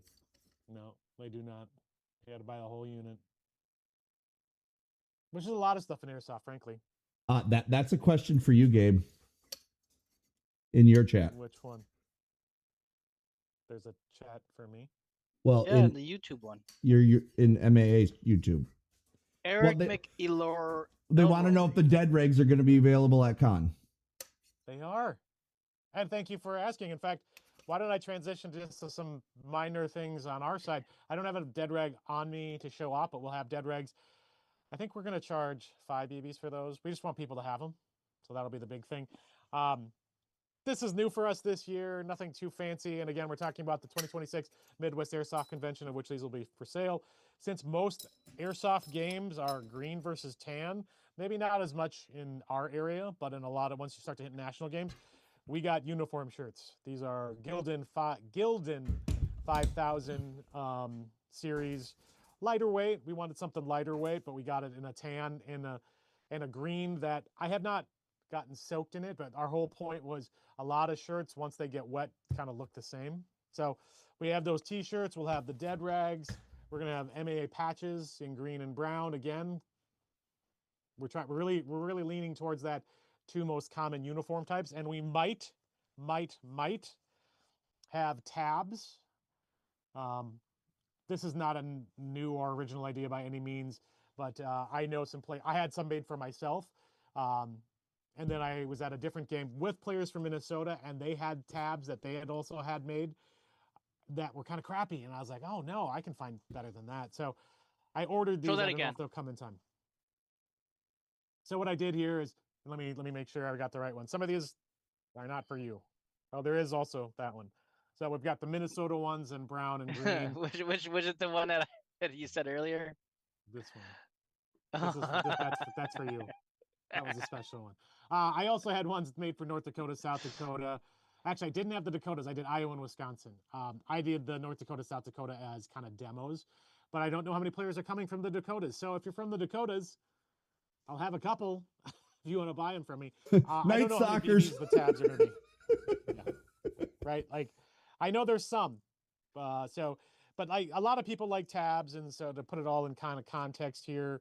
No, they do not. You had to buy the whole unit. Which is a lot of stuff in Airsoft, frankly. That's a question for you, Gabe. In your chat. Which one? There's a chat for me. Well, Yeah, the YouTube one. You're in MAA's YouTube. Eric Well, McElroy. They want to know if the dead regs are going to be available at con. They are. And thank you for asking. In fact, why don't I transition just to some minor things on our side? I don't have a dead reg on me to show off, but we'll have dead regs. I think we're going to charge 5 BBs for those. We just want people to have them. So that'll be the big thing. This is new for us this year, nothing too fancy. And again, we're talking about the 2026 Midwest Airsoft Convention, of which these will be for sale. Since most Airsoft games are green versus tan, maybe not as much in our area, but in a lot of, once you start to hit national games, we got uniform shirts. These are Gildan 5000 series. Lighter weight. We wanted something lighter weight, but we got it in a tan and a green that I have not gotten soaked in it, but our whole point was a lot of shirts, once they get wet, kind of look the same. So we have those t-shirts. We'll have the dead rags. We're going to have MAA patches in green and brown. Again, we're really leaning towards that two most common uniform types, and we might have tabs. This is not a new or original idea by any means, but I know I had some made for myself. And then I was at a different game with players from Minnesota, and they had tabs that they had also had made that were kind of crappy. And I was like, oh no, I can find better than that. So I ordered these. I don't know if they'll come in time. So what I did here is, let me make sure I got the right one. Some of these are not for you. Oh, there is also that one. So we've got the Minnesota ones in brown and green. which is the one that you said earlier? This one. That's for you. That was a special one. I also had ones made for North Dakota, South Dakota. Actually, I didn't have the Dakotas. I did Iowa and Wisconsin. I did the North Dakota, South Dakota as kind of demos, but I don't know how many players are coming from the Dakotas. So if you're from the Dakotas, I'll have a couple if you want to buy them from me. I don't know how many BBs the tabs are going to be. Yeah. Right? Like, I know there's some. But like a lot of people like tabs, and so to put it all in kind of context here,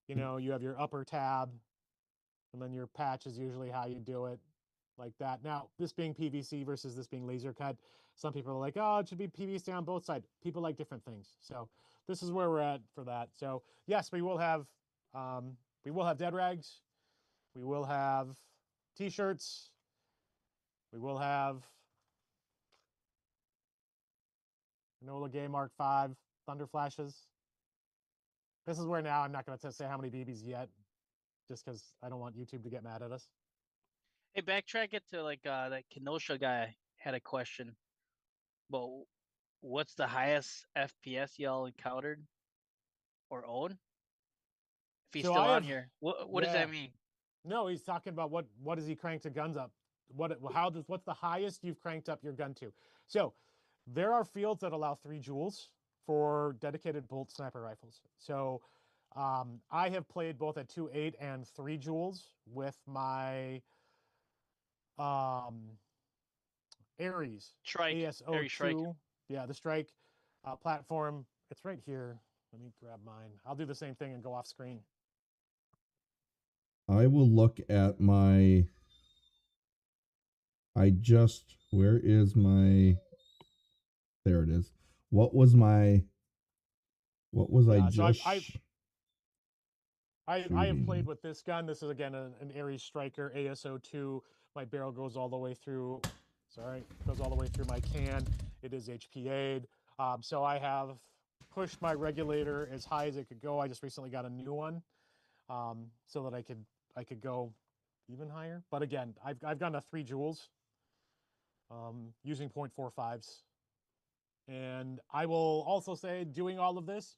you know, you have your upper tab, and then your patch is usually how you do it, like that. Now, this being PVC versus this being laser cut, some people are like, oh, it should be PVC on both sides. People like different things. So this is where we're at for that. So yes, we will have dead rags. We will have t-shirts. We will have Enola Gay Mark V Thunder Flashes. This is where now I'm not going to say how many BBs yet, just because I don't want YouTube to get mad at us. Hey, backtrack it to like that Kenosha guy had a question. Well, what's the highest FPS y'all encountered or own? If he's So still I on have- here, what does yeah. that mean? No, he's talking about what does he crank the guns up? What's the highest you've cranked up your gun to? So there are fields that allow 3 joules for dedicated bolt sniper rifles. So I have played both at 2.8 and 3 joules with my Ares Strike, Ares Strike. ASO2. Yeah, the Strike platform. It's right here. Let me grab mine. I'll do the same thing and go off screen. I will look at my. Where is my? There it is. What was my? What was I Yeah, so just? I have shooting? played with this gun. This is again an Ares Striker ASO2. My barrel goes all the way through. Sorry, goes all the way through my can. It is HPA'd. So I have pushed my regulator as high as it could go. I just recently got a new one, so that I could go even higher. But again, I've gone to 3 joules, using 0.45s. And I will also say, doing all of this,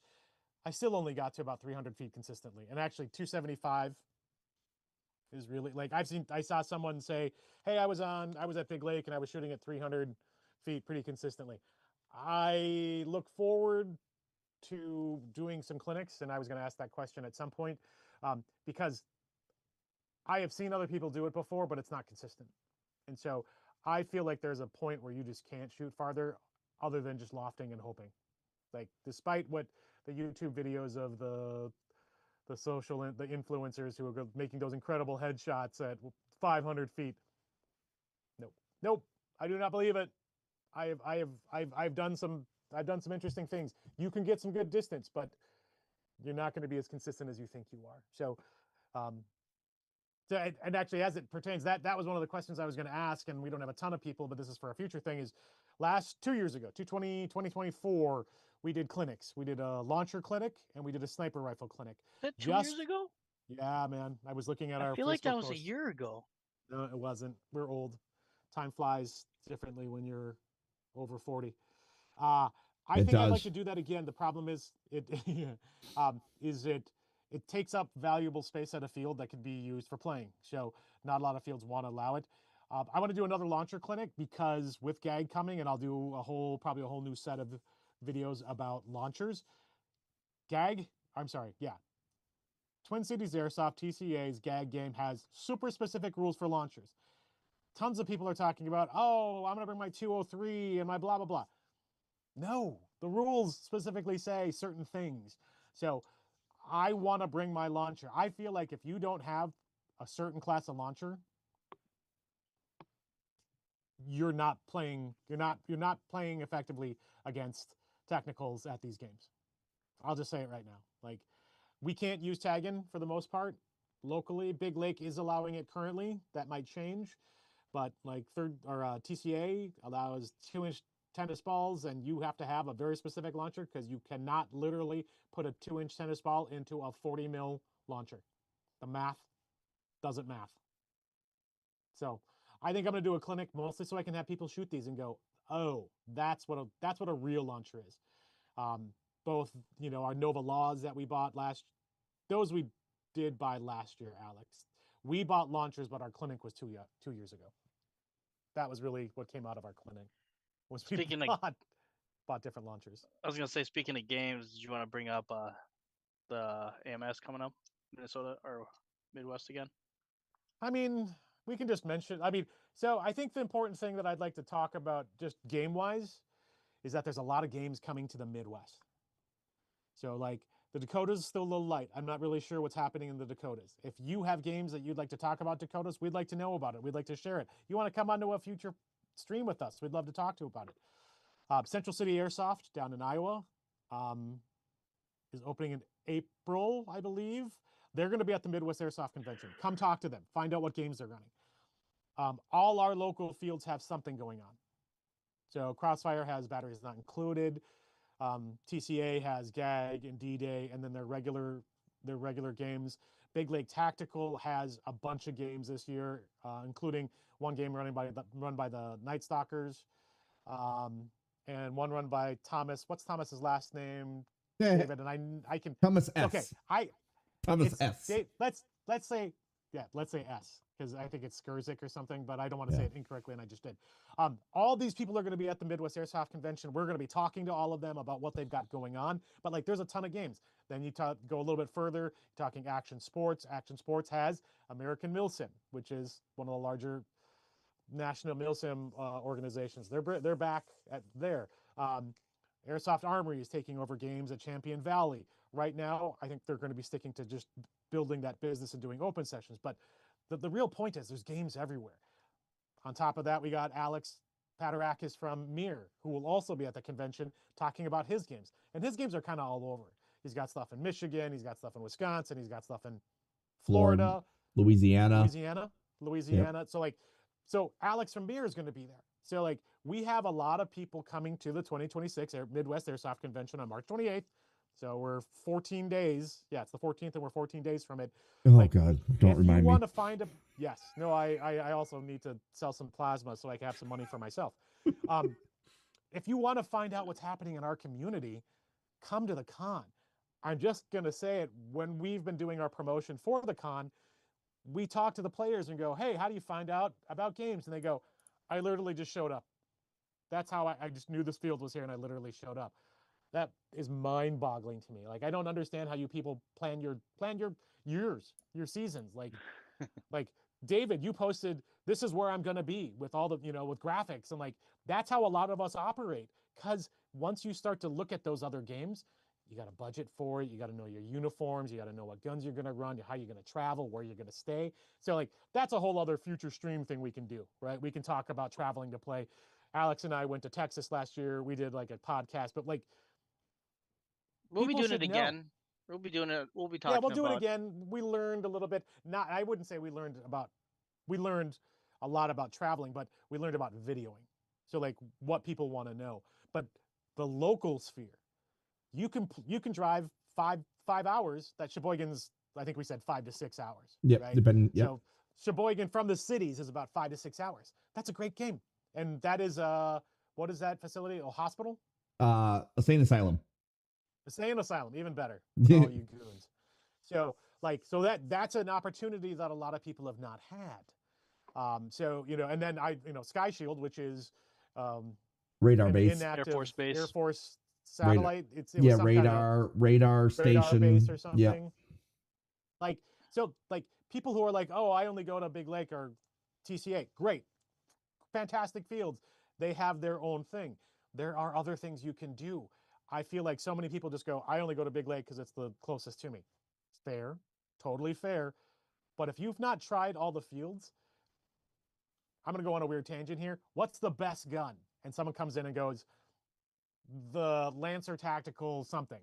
I still only got to about 300 feet consistently. And actually 275 is really, like, I saw someone say, hey, I was at Big Lake and I was shooting at 300 feet pretty consistently. I look forward to doing some clinics, and I was going to ask that question at some point, because I have seen other people do it before, but it's not consistent. And so I feel like there's a point where you just can't shoot farther other than just lofting and hoping. Like, despite what the YouTube videos of the the influencers who are making those incredible headshots at 500 feet. Nope. I do not believe it. I've done some interesting things. You can get some good distance, but you're not going to be as consistent as you think you are. So, and actually, as it pertains, that was one of the questions I was going to ask, and we don't have a ton of people, but this is for a future thing. Is 2 years ago, 2024, we did clinics. We did a launcher clinic and we did a sniper rifle clinic. Is that 2 years ago? Yeah, man. I was looking at our I feel like Facebook that was a posts. year ago. No, it wasn't. We're old. Time flies differently when you're over 40. I It think I'd like does. to do that again. The problem is it it takes up valuable space at a field that could be used for playing. So not a lot of fields want to allow it. I want to do another launcher clinic because with GAG coming, and I'll do probably a whole new set of videos about launchers. Twin Cities Airsoft TCA's GAG game has super specific rules for launchers. Tons of people are talking about, oh, I'm going to bring my 203 and my blah, blah, blah. No, the rules specifically say certain things. So I want to bring my launcher. I feel like if you don't have a certain class of launcher, you're not playing effectively against technicals at these games. I'll just say it right now. Like, we can't use tagging for the most part locally. Big Lake is allowing it currently. That might change, but like TCA allows 2-inch tennis balls, and you have to have a very specific launcher because you cannot literally put a 2-inch tennis ball into a 40 mil launcher. The math doesn't math. So I think I'm going to do a clinic mostly so I can have people shoot these and go, oh, that's what a real launcher is. Both, our Nova Laws that we bought those we did buy last year, Alex. We bought launchers, but our clinic was 2 years ago. That was really what came out of our clinic. Was we bought different launchers. I was gonna say, speaking of games, did you want to bring up the AMS coming up, Minnesota or Midwest again? I mean, we can just mention. So I think the important thing that I'd like to talk about, just game-wise, is that there's a lot of games coming to the Midwest. So, like, the Dakotas still a little light. I'm not really sure what's happening in the Dakotas. If you have games that you'd like to talk about Dakotas, we'd like to know about it. We'd like to share it. You want to come onto a future stream with us, we'd love to talk to you about it. Central City Airsoft down in Iowa is opening in April, I believe. They're going to be at the Midwest Airsoft Convention. Come talk to them. Find out what games they're running. All our local fields have something going on. So Crossfire has Batteries Not Included. TCA has GAG and D-Day, and then their regular games. Big Lake Tactical has a bunch of games this year, including one game run by the Night Stalkers, and one run by Thomas. What's Thomas's last name, David? And I can Thomas S. Okay, Thomas It's S. let's say S, because I think it's Skurzik or something, but I don't want to say it incorrectly, and I just did. All these people are going to be at the Midwest Airsoft Convention. We're going to be talking to all of them about what they've got going on. But like, there's a ton of games. Then you go a little bit further, talking Action Sports. Action Sports has American Milsim, which is one of the larger national milsim organizations. They're back at there. Airsoft Armory is taking over games at Champion Valley. Right now, I think they're going to be sticking to just building that business and doing open sessions. But the real point is there's games everywhere. On top of that, we got Alex Paterakis from Mir, who will also be at the convention talking about his games. And his games are kind of all over. He's got stuff in Michigan, he's got stuff in Wisconsin, he's got stuff in Florida, Louisiana. Yep. So Alex from Mir is going to be there. So like, we have a lot of people coming to the 2026 Midwest Airsoft Convention on March 28th. So we're 14 days. Yeah, it's the 14th, and we're 14 days from it. Oh, like, God, don't remind me. If you want to find a yes, no, I also need to sell some plasma so I can have some money for myself. If you want to find out what's happening in our community, come to the con. I'm just gonna say it. When we've been doing our promotion for the con, we talk to the players and go, "Hey, how do you find out about games?" And they go, "I literally just showed up. That's how I just knew this field was here, and I literally showed up." That is mind-boggling to me. Like, I don't understand how you people plan your years, your seasons. Like David, you posted, "This is where I'm gonna be," with all the, with graphics, and like, that's how a lot of us operate. Because once you start to look at those other games, you got to budget for it. You got to know your uniforms. You got to know what guns you're gonna run, how you're gonna travel, where you're gonna stay. So like, that's a whole other future stream thing we can do, right? We can talk about traveling to play. Alex and I went to Texas last year. We did like a podcast, but like, we'll be people doing it should know. again. We'll be doing it. We'll be talking. Yeah, we'll do it about again. We learned a little bit. I wouldn't say we learned a lot about traveling, but we learned about videoing. So like, what people want to know. But the local sphere, you can drive five hours. That Sheboygan's, I think we said 5 to 6 hours. Yep, right? depending. Yep. So Sheboygan from the cities is about 5 to 6 hours. That's a great game. And that is what is that facility? A hospital? A sane asylum. A sane asylum, even better. For all you goons. So that's an opportunity that a lot of people have not had. So and then Sky Shield, which is radar base, inactive Air Force base, Air Force satellite. Radar. It was some radar station base or something. Yep. Like people who are like, "Oh, I only go to Big Lake or TCA." Great, fantastic fields. They have their own thing. There are other things you can do. I feel like so many people just go, "I only go to Big Lake because it's the closest to me." Fair, totally fair. But if you've not tried all the fields, I'm going to go on a weird tangent here. What's the best gun? And someone comes in and goes, "The Lancer Tactical something."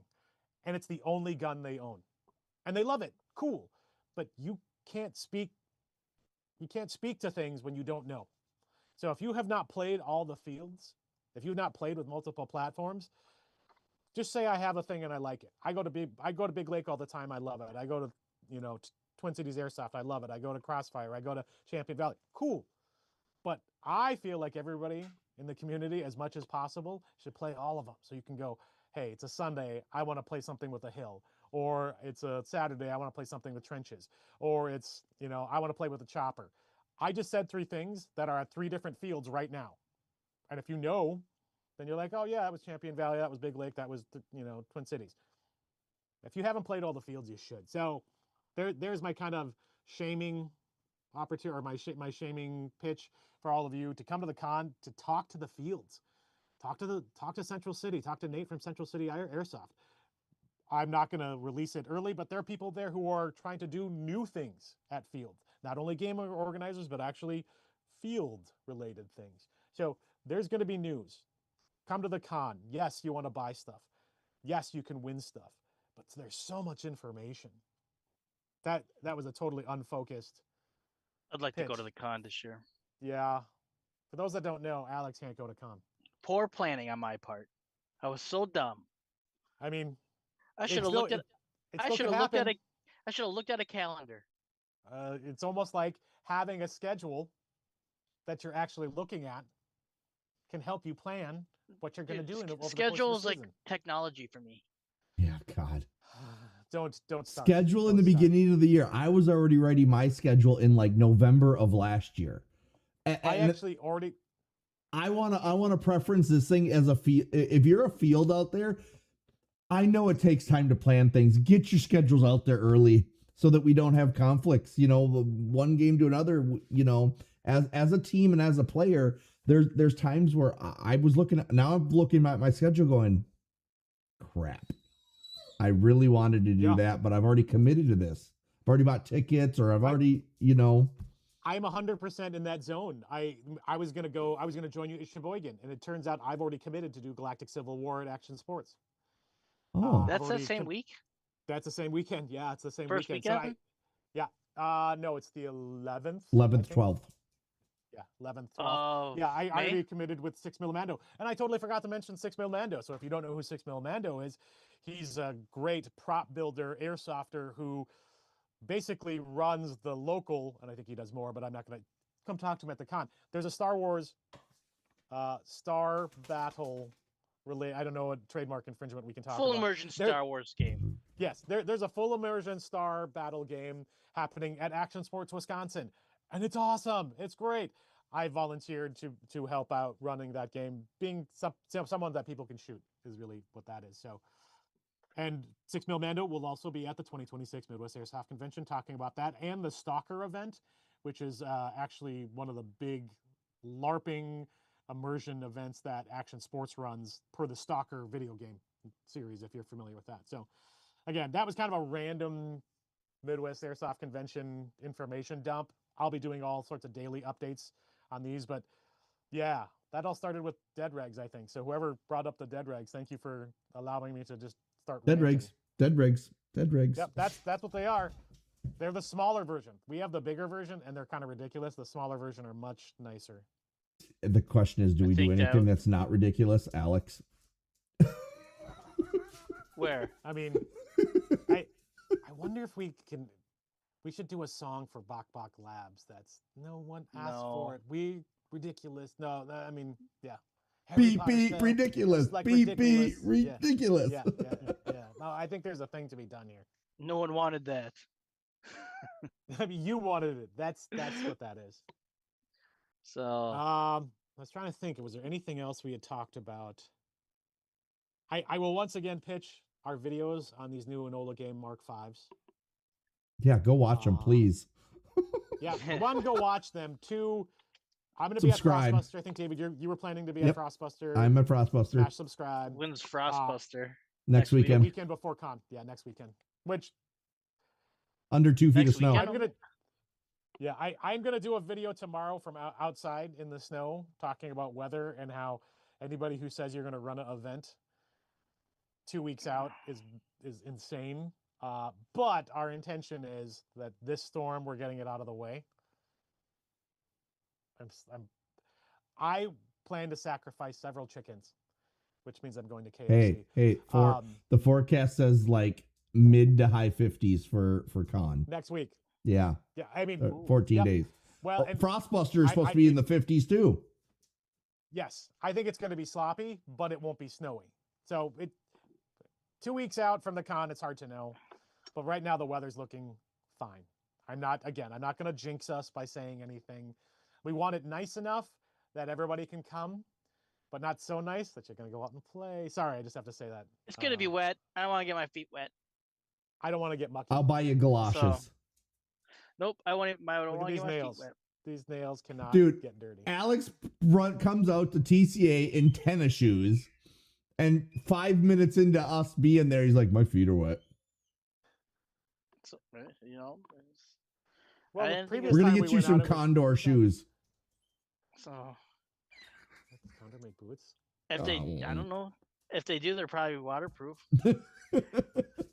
And it's the only gun they own. And they love it. Cool. But you can't speak to things when you don't know. So if you have not played all the fields, if you've not played with multiple platforms, just say, "I have a thing and I like it." I go to Big Lake all the time. I love it. I go to Twin Cities Airsoft. I love it. I go to Crossfire. I go to Champion Valley. Cool. But I feel like everybody in the community, as much as possible, should play all of them. So you can go, "Hey, it's a Sunday. I want to play something with a hill." Or it's a Saturday. I want to play something with trenches. Or it's, I want to play with a chopper. I just said 3 things that are at 3 different fields right now. And if you know, then you're like, "Oh yeah, that was Champion Valley, that was Big Lake, that was Twin Cities." If you haven't played all the fields, you should. So there's my kind of shaming opportunity, or my shaming pitch for all of you to come to the con, to talk to the fields, talk to Central City, talk to Nate from Central City Airsoft. I'm not going to release it early, but there are people there who are trying to do new things at fields, not only game organizers, but actually field related things. So there's going to be news. Come to the con. Yes, you want to buy stuff. Yes, you can win stuff, but there's so much information. That was a totally unfocused. I'd like to go pitch. to the con this year. Yeah. For those that don't know, Alex can't go to con. Poor planning on my part. I was so dumb. I mean, I should have looked at. I should have looked at a calendar. It's almost like having a schedule that you're actually looking at can help you plan what you're going to do over the course of the Schedule is like season. technology for me. Yeah, God. Don't start. Schedule in Don't the start. beginning of the year. I was already writing my schedule in like November of last year. I actually already. I wanna preference this thing as a field. If you're a field out there, I know it takes time to plan things. Get your schedules out there early so that we don't have conflicts. You know, one game to another. You know, as a team and as a player, there's times where I was looking at. Now I'm looking at my schedule, going, crap. I really wanted to do that, but I've already committed to this. I've already bought tickets, or I've already, you know. I'm 100% in that zone. I was gonna join you at Sheboygan, and it turns out I've already committed to do Galactic Civil War at Action Sports. Oh, That's the same week. That's the same weekend. Yeah, it's the same First weekend. weekend? No, it's the 11th. 11th, 12th. Yeah, 11th, 12th. Yeah, I already committed with 6 Mil Mando. And I totally forgot to mention 6 Mil Mando. So if you don't know who 6 Mil Mando is, he's a great prop builder, airsofter who basically runs the local, and I think he does more, but I'm not going to come talk to him at the con. There's a Star Wars Star Battle related, I don't know, a trademark infringement we can talk Full about. immersion Star Wars game. Yes, there's a full immersion Star Battle game happening at Action Sports Wisconsin, and it's awesome. It's great. I volunteered to help out running that game. Being someone that people can shoot is really what that is. So, and 6 Mil Mando will also be at the 2026 Midwest Airsoft Convention talking about that, and the Stalker event, which is actually one of the big LARPing immersion events that Action Sports runs per the Stalker video game series, if you're familiar with that. So again, that was kind of a random Midwest Airsoft Convention information dump. I'll be doing all sorts of daily updates on these, but yeah, that all started with dead regs, I think. So whoever brought up the dead regs, thank you for allowing me to just start dead ranting. regs, dead regs, dead regs. Yep, that's what they are. They're the smaller version. We have the bigger version, and they're kind of ridiculous. The smaller version are much nicer. The question is, do we do anything that's not ridiculous, Alex? Where? I mean, I wonder if we should do a song for Bok Bok Labs. That's no one asked for it. We ridiculous. No, I mean, yeah. Beep beep ridiculous. Like beep ridiculous. beep ridiculous. Yeah. No, I think there's a thing to be done here. No one wanted that. I mean, you wanted it. That's what that is. So I was trying to think. Was there anything else we had talked about? I will once again pitch our videos on these new Enola Game Mark Vs. Yeah, go watch them, please. Yeah, one, go watch them. Two, I'm going to be at Frostbuster. I think, David, you were planning to be at Frostbuster. I'm at Frostbuster. Smash subscribe. When's Frostbuster? Next weekend. Weekend before con. Yeah, next weekend. Which under 2 feet of snow. I'm gonna do a video tomorrow from outside in the snow, talking about weather and how anybody who says you're gonna run an event 2 weeks out is insane. But our intention is that this storm, we're getting it out of the way. I plan to sacrifice several chickens, which means I'm going to KFC. Hey, the forecast says like mid to high 50s for con next week. Yeah, I mean 14 days. Well, and Frostbuster is supposed to be in the 50s too. Yes, I think it's going to be sloppy, but it won't be snowy. So 2 weeks out from the con, it's hard to know. But right now the weather's looking fine. I'm not going to jinx us by saying anything. We want it nice enough that everybody can come, but not so nice that you're going to go out and play. Sorry, I just have to say that. It's going to be wet. I don't want to get my feet wet. I don't want to get mucky. I'll buy you galoshes. So, nope, I want to get my nails. feet wet. These nails cannot get dirty. Alex comes out to TCA in tennis shoes, and 5 minutes into us being there, he's like, "My feet are wet." So, you know. Well, we're gonna get you some Condor shoes. So. Condor make boots? If they, I don't know. If they do, they're probably waterproof.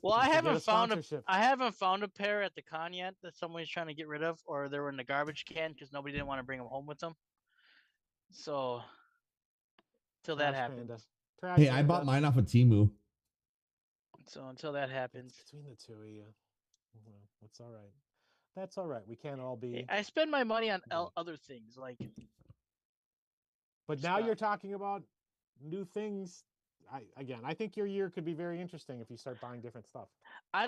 Well, I haven't found a pair at the con yet that somebody's trying to get rid of, or they were in the garbage can because nobody didn't want to bring them home with them. So, till that happens. Hey, I bought mine off of Temu. So until that happens, between the two of you, that's all right. That's all right. We can't all be. Hey, I spend my money on other things like. But now you're talking about new things I think your year could be very interesting if you start buying different stuff.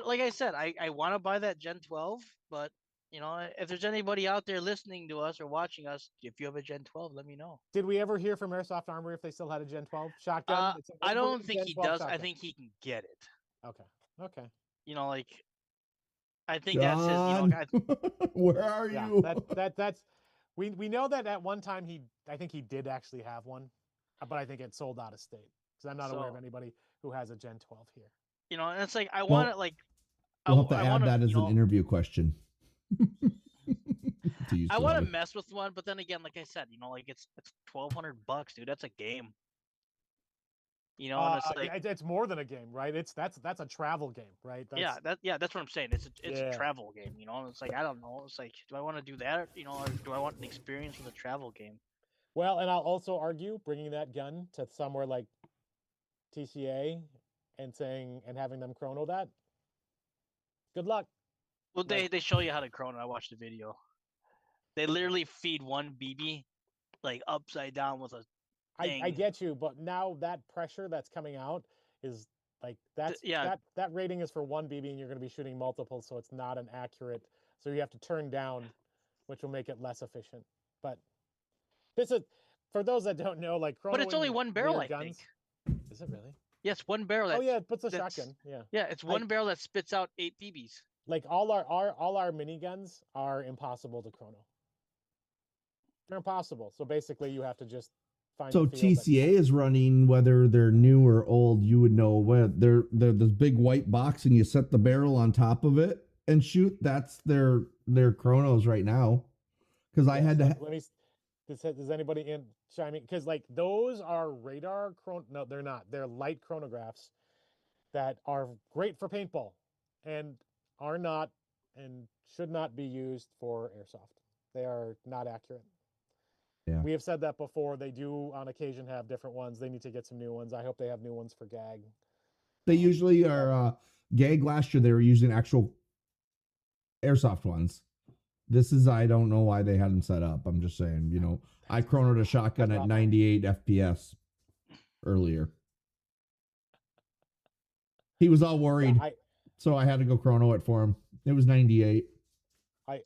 Like I said, I want to buy that Gen 12, but you know, if there's anybody out there listening to us or watching us, if you have a Gen 12, let me know. Did we ever hear from Airsoft Armory if they still had a Gen 12 shotgun? It's an I don't inverted think Gen he 12 does. I shotgun. think he can get it. Okay. Okay. You know, like I think that's his. You know, John, where are Yeah. you? That's we know that at one time I think he did actually have one, but I think it sold out of state because I'm not aware of So- anybody who has a Gen 12 here. You know, and it's like I Well, want it. Like We'll have to I add want that as you know, an interview question. I want to mess with one, but then again, like I said, you know, like it's $1,200, dude. That's a game. You know, and it's like It's more than a game, right? That's a travel game, right? that's what I'm saying. It's a Yeah. travel game. You know, and it's like I don't know. It's like, do I want to do that? You know, or do I want an experience with a travel game? Well, and I'll also argue bringing that gun to somewhere like TCA and having them chrono that. Good luck. Well, Like- they show you how to chrono. I watched the video. They literally feed one BB like upside down with a I thing. get you, but now that pressure that's coming out is like yeah. that rating is for one BB and you're going to be shooting multiple, so it's not an accurate. So you have to turn down, which will make it less efficient. But this is for those that don't know, like chronoing But it's only one barrel, weird I guns. think. Is it really? Yes, one barrel. Oh yeah, it puts a that's- shotgun. Yeah. Yeah, it's one barrel that spits out 8 BBs. Like all our miniguns are impossible to chrono. They're impossible. So basically, you have to just find. So a field that- TCA is running, whether they're new or old, you would know where they're this big white box and you set the barrel on top of it and shoot. That's their chronos right now. Because I had to. Let me. Does anybody in chime in? Because like those are radar chron. No, they're not. They're light chronographs that are great for paintball, and are not and should not be used for airsoft. They are not accurate. Yeah. We have said that before. They do on occasion have different ones. They need to get some new ones. I hope they have new ones for GAG. They usually are gag. Last year they were using actual airsoft ones. This is, I don't know why they had them set up. I'm just saying, you know, I chronoed a shotgun at 98 FPS earlier. He was all worried, Yeah, so I had to go chrono it for him. It was 98.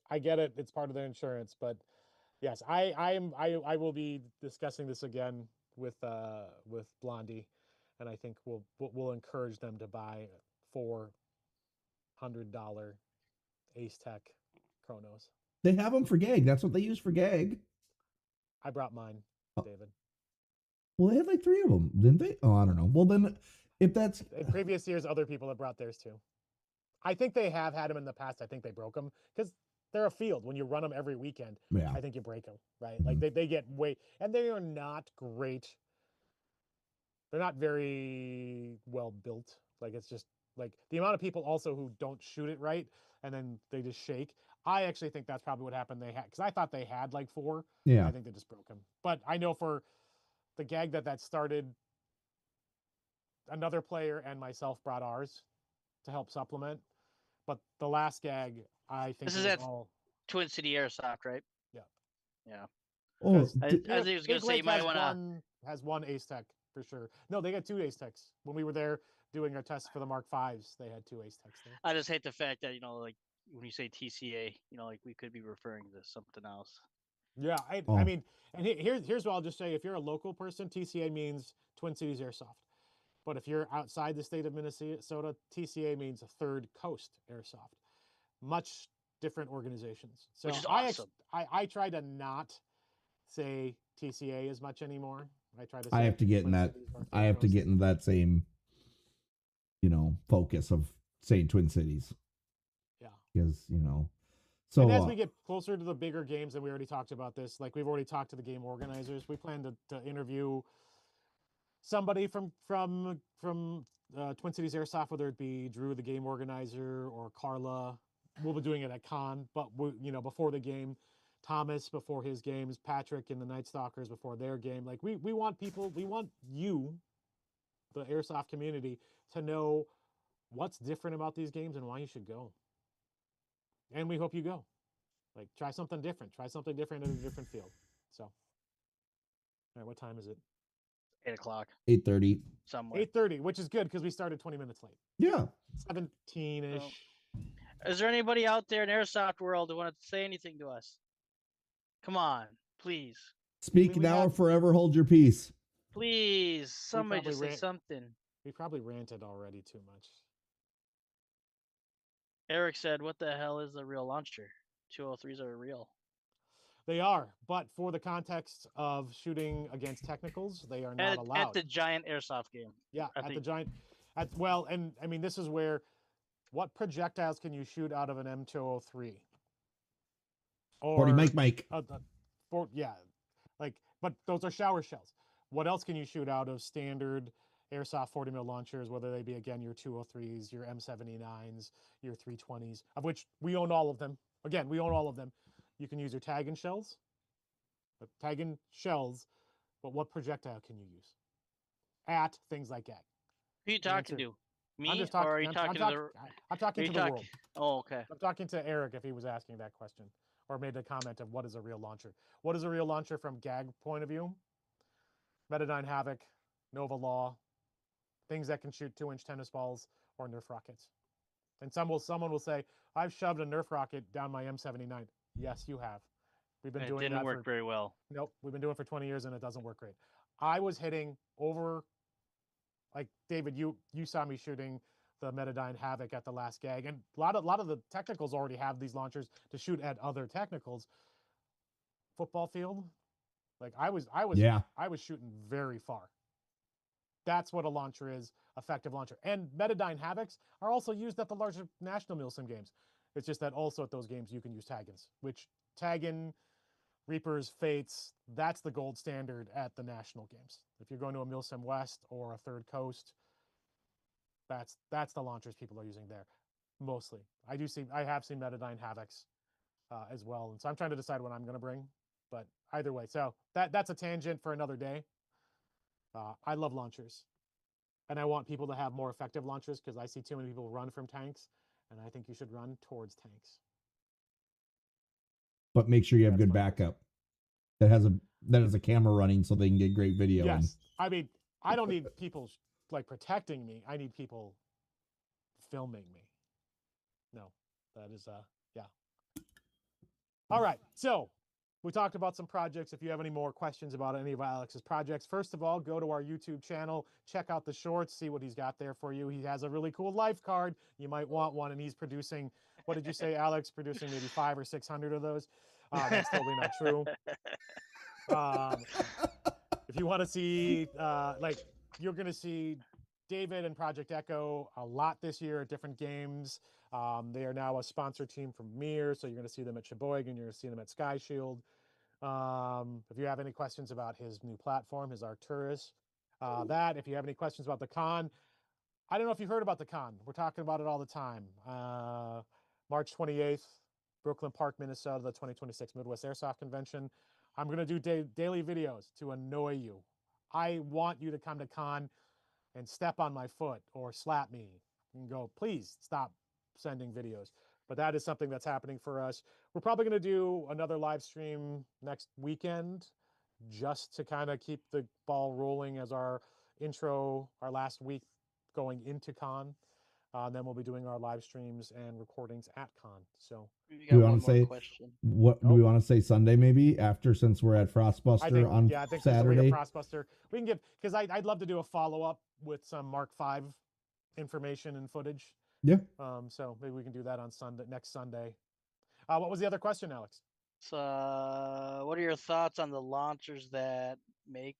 I get it. It's part of their insurance, but yes, I will be discussing this again with Blondie, and I think we'll encourage them to buy $400 Ace Tech chronos. They have them for gag. That's what they use for gag. I brought mine, Oh. David. Well, they had like 3 of them, didn't they? Oh, I don't know. Well, then if that's In previous years, other people have brought theirs too. I think they have had them in the past. I think they broke them because they're a field. When you run them every weekend, yeah, I think you break them, right? Like they get way, and they are not great. They're not very well built. Like it's just like the amount of people also who don't shoot it right and then they just shake. I actually think that's probably what happened. They had because I thought they had like 4. yeah. I think they just broke them. But I know for the gag that started, another player and myself brought ours to help supplement. But the last gag, I think This it is was at all. Twin City Airsoft, right? Yeah. Yeah. Oh, Because I did- think I was gonna Big say Lake you might want to. has one Ace Tech for sure. No, they got 2 Ace Techs. When we were there doing our tests for the Mark Fives, they had 2 Ace Techs there. I just hate the fact that, you know, like when you say TCA, you know, like we could be referring to something else. Yeah, Oh. I mean, and here's what I'll just say: if you're a local person, TCA means Twin Cities Airsoft. But if you're outside the state of Minnesota, TCA means a Third Coast Airsoft. Much different organizations. So Which is awesome. I try to not say TCA as much anymore. I try to. I say have to get in Twin that. Cities or Third I have to Coast. get in that same, you know, focus of saying Twin Cities. Yeah. Because, you know, so And as we get closer to the bigger games, and we already talked about this, like we've already talked to the game organizers. We plan to interview somebody from Twin Cities Airsoft, whether it be Drew, the game organizer, or Carla. We'll be doing it at con, but before the game, Thomas before his games, Patrick and the Night Stalkers before their game. Like we want people, we want you, the airsoft community, to know what's different about these games and why you should go. And we hope you go. Like try something different. Try something different in a different field. So, all right, what time is it? 8 o'clock 8:30. somewhere. 8:30, which is good because we started 20 minutes late. Yeah. 17-ish. Is there anybody out there in Airsoft world who wanted to say anything to us? Come on, please. Speak we now had- or forever hold your peace. Please, somebody probably just say ran- something. We probably ranted already too much. Eric said, "What the hell is a real launcher? 203s are real." They are, but for the context of shooting against technicals, they are not At allowed. the giant airsoft game. Yeah, I at the think- giant. And I mean, this is where, what projectiles can you shoot out of an M203? 40 Mike. Yeah, like, but those are shower shells. What else can you shoot out of standard airsoft 40 mil launchers? Whether they be again your 203s, your M79s, your 320s, of which we own all of them. Again, we own all of them. You can use your tag and shells. But what projectile can you use at things like that? Who are you talking to? Me, I'm just or are talking. you talking to the? I'm talking are to you the talking? world. Oh, okay. I'm talking to Eric if he was asking that question or made a comment of what is a real launcher. What is a real launcher from GAG point of view? Metadyne Havoc, Nova Law, things that can shoot 2-inch tennis balls or Nerf rockets. And someone will say, "I've shoved a Nerf rocket down my M79." Yes, you have. We've been It doing didn't that work very well. Nope, we've been doing it for 20 years and it doesn't work great. I was hitting over, like David, you saw me shooting the Metadyne Havoc at the last gag, and a lot of the technicals already have these launchers to shoot at other technicals. Football field, like I was shooting very far. That's what a launcher is, effective launcher. And Metadyne Havocs are also used at the larger national Milsim games. It's just that also at those games you can use tag-ins, which tag-in, Reapers, Fates, that's the gold standard at the national games. If you're going to a Milsim West or a Third Coast, that's the launchers people are using there, mostly. I have seen Metadyne Havocs as well, and so I'm trying to decide what I'm going to bring. But either way, so that's a tangent for another day. I love launchers, and I want people to have more effective launchers because I see too many people run from tanks, and I think you should run towards tanks. But make sure you have That's good my person. backup that has a camera running so they can get great video. Yes, I mean, I don't need people like protecting me. I need people filming me. No, that is yeah. All right, so we talked about some projects. If you have any more questions about any of Alex's projects, first of all, go to our YouTube channel, check out the shorts, see what he's got there for you. He has a really cool life card. You might want one, and he's producing, what did you say, Alex? Producing maybe 500 or 600 of those. That's totally not true. If you want to see, like, you're going to see David and Project Echo a lot this year at different games. They are now a sponsor team from Mir, so you're going to see them at Sheboygan, you're going to see them at Sky Shield. If you have any questions about his new platform, his Arcturus, if you have any questions about the con, I don't know if you've heard about the con. We're talking about it all the time. March 28th, Brooklyn Park, Minnesota, the 2026 Midwest Airsoft Convention. I'm going to do daily videos to annoy you. I want you to come to con and step on my foot or slap me and go, please stop sending videos. But that is something that's happening for us. We're probably going to do another live stream next weekend just to kind of keep the ball rolling as our last week going into con. And then we'll be doing our live streams and recordings at con. So We Do got we one want to more say question. what do we want to say Sunday maybe after, since we're at Frostbuster on I think Saturday? Frostbuster. We can give, because I'd love to do a follow up with some Mark V information and footage. Yeah. So maybe we can do that on next Sunday. What was the other question, Alex? So, what are your thoughts on the launchers that they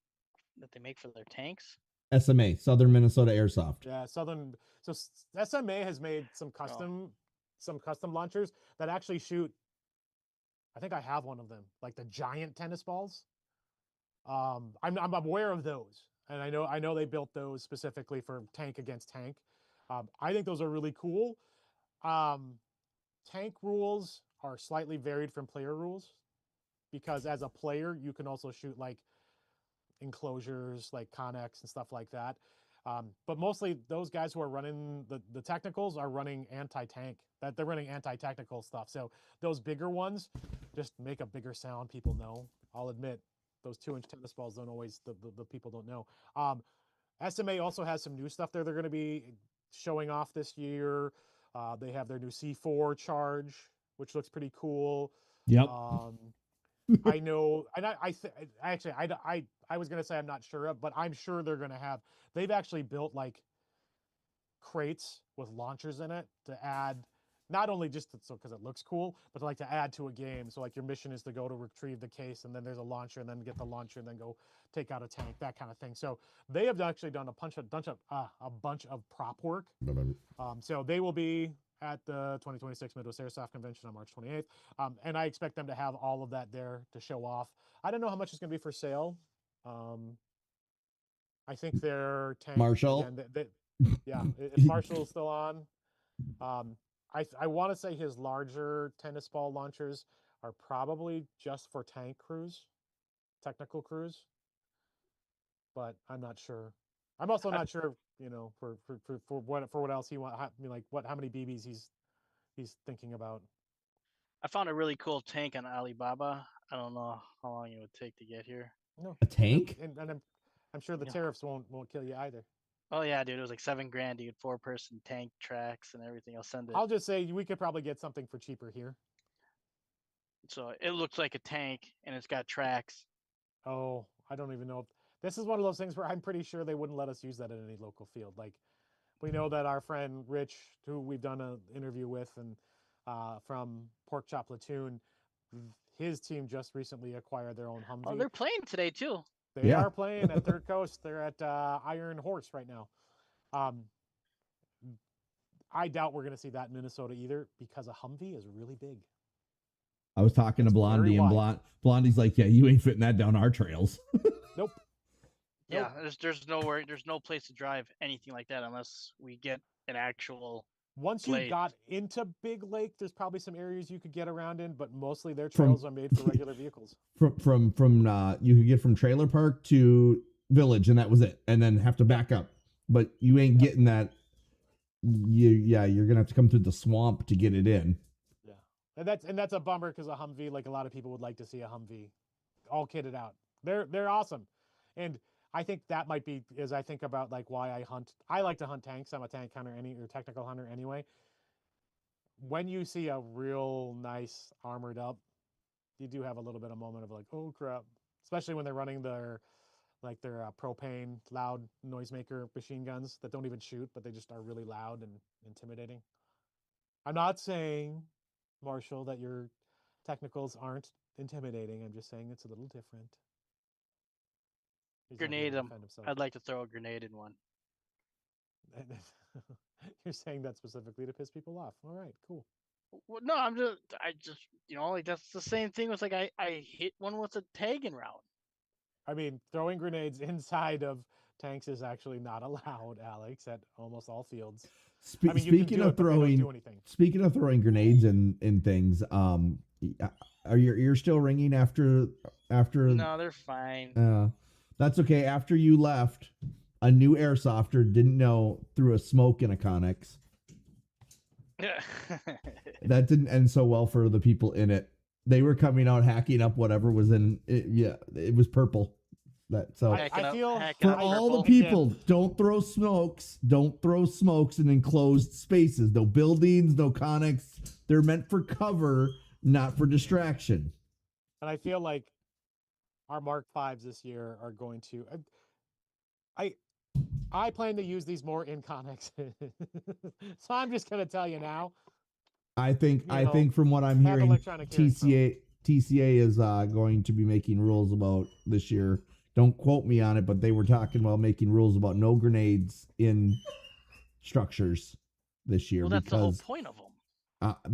make for their tanks? SMA, Southern Minnesota Airsoft. Yeah, SMA has made some custom launchers that actually shoot. I think I have one of them, like the giant tennis balls. I'm aware of those, and I know they built those specifically for tank against tank. I think those are really cool. Tank rules are slightly varied from player rules because as a player you can also shoot like enclosures like Connex and stuff like that. But mostly those guys who are running the technicals are running anti-tank. That they're running anti-technical stuff. So those bigger ones just make a bigger sound. People know. I'll admit, those 2-inch tennis balls don't always the people don't know. SMA also has some new stuff there. They're going to be showing off this year. They have their new C4 charge, which looks pretty cool. Yep. I know, and I was gonna say I'm not sure of, but I'm sure they're gonna have. They've actually built like crates with launchers in it to add, not only just so because it looks cool, but like to add to a game. So like your mission is to go to retrieve the case, and then there's a launcher, and then get the launcher, and then go take out a tank, that kind of thing. So they have actually done a bunch of prop work. So they will be at the 2026 Midwest Airsoft Convention on March 28th. And I expect them to have all of that there to show off. I don't know how much it's going to be for sale. I think their tank, Marshall? again, yeah, if Marshall's still on. I want to say his larger tennis ball launchers are probably just for tank crews, technical crews, but I'm not sure. I'm also not sure, for what else he want. How many BBs he's thinking about. I found a really cool tank on Alibaba. I don't know how long it would take to get here. No, A tank? and I'm sure the Yeah. tariffs won't kill you either. Oh yeah, dude, it was like $7,000, dude, 4-person tank tracks and everything. I'll send it. I'll just say we could probably get something for cheaper here. So it looks like a tank and it's got tracks. Oh, I don't even know if this is one of those things where I'm pretty sure they wouldn't let us use that in any local field. Like, we know that our friend Rich, who we've done an interview with, and from Pork Chop Platoon, his team just recently acquired their own Humvee. Oh, they're playing today too. They Yeah. are playing at Third Coast. They're at Iron Horse right now. I doubt we're going to see that in Minnesota either, because a Humvee is really big. I was talking to It's Blondie, very and wide. Blondie's like, "Yeah, you ain't fitting that down our trails." Nope. Yeah, there's no place to drive anything like that unless we get an actual. Once you Blade. got into Big Lake, there's probably some areas you could get around in, but mostly their From- trails are made for regular vehicles. From you could get from trailer park to village, and that was it, and then have to back up. But you ain't getting that. You're gonna have to come through the swamp to get it in. Yeah, and that's a bummer, because a Humvee, like, a lot of people would like to see a Humvee all kitted out. They're awesome, and I think that might be, as I think about like why I hunt. I like to hunt tanks. I'm a tank hunter or technical hunter anyway. When you see a real nice armored up, you do have a little bit of moment of like, oh crap, especially when they're running their propane loud noisemaker machine guns that don't even shoot, but they just are really loud and intimidating. I'm not saying, Marshall, that your technicals aren't intimidating. I'm just saying it's a little different. He's not here to Grenade 'em. defend himself. I'd like to throw a grenade in one. You're saying that specifically to piss people off. All right, cool. Well, no, I just like that's the same thing with like I hit one with a tagging round. I mean, throwing grenades inside of tanks is actually not allowed, Alex, at almost all fields. I mean, you can Speaking do of it, but they don't throwing, do anything. speaking of throwing grenades and things, are your ears still ringing after? No, they're fine. That's okay. After you left, a new airsofter didn't know threw a smoke in a Connex. That didn't end so well for the people in it. They were coming out hacking up whatever was in it. Yeah, it was purple. I feel for all the people, don't throw smokes. Don't throw smokes in enclosed spaces. No buildings, no Connex. They're meant for cover, not for distraction. And I feel like our Mark Vs this year are going to. I plan to use these more in Connex, so I'm just going to tell you now. I think from what I'm hearing, electronic hearing TCA is going to be making rules about this year. Don't quote me on it, but they were talking about making rules about no grenades in structures this year. Well, that's the whole point of them.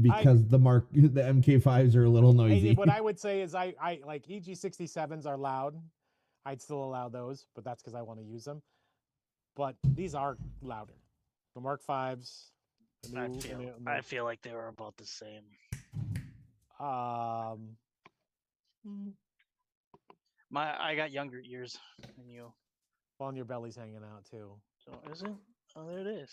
Because the MK5s are a little noisy. What I would say is I like EG67s are loud. I'd still allow those, but that's because I want to use them. But these are louder. The Mark Vs. I feel like they were about the same. I got younger ears than you. Well, and your belly's hanging out too. So is it? Oh, there it is.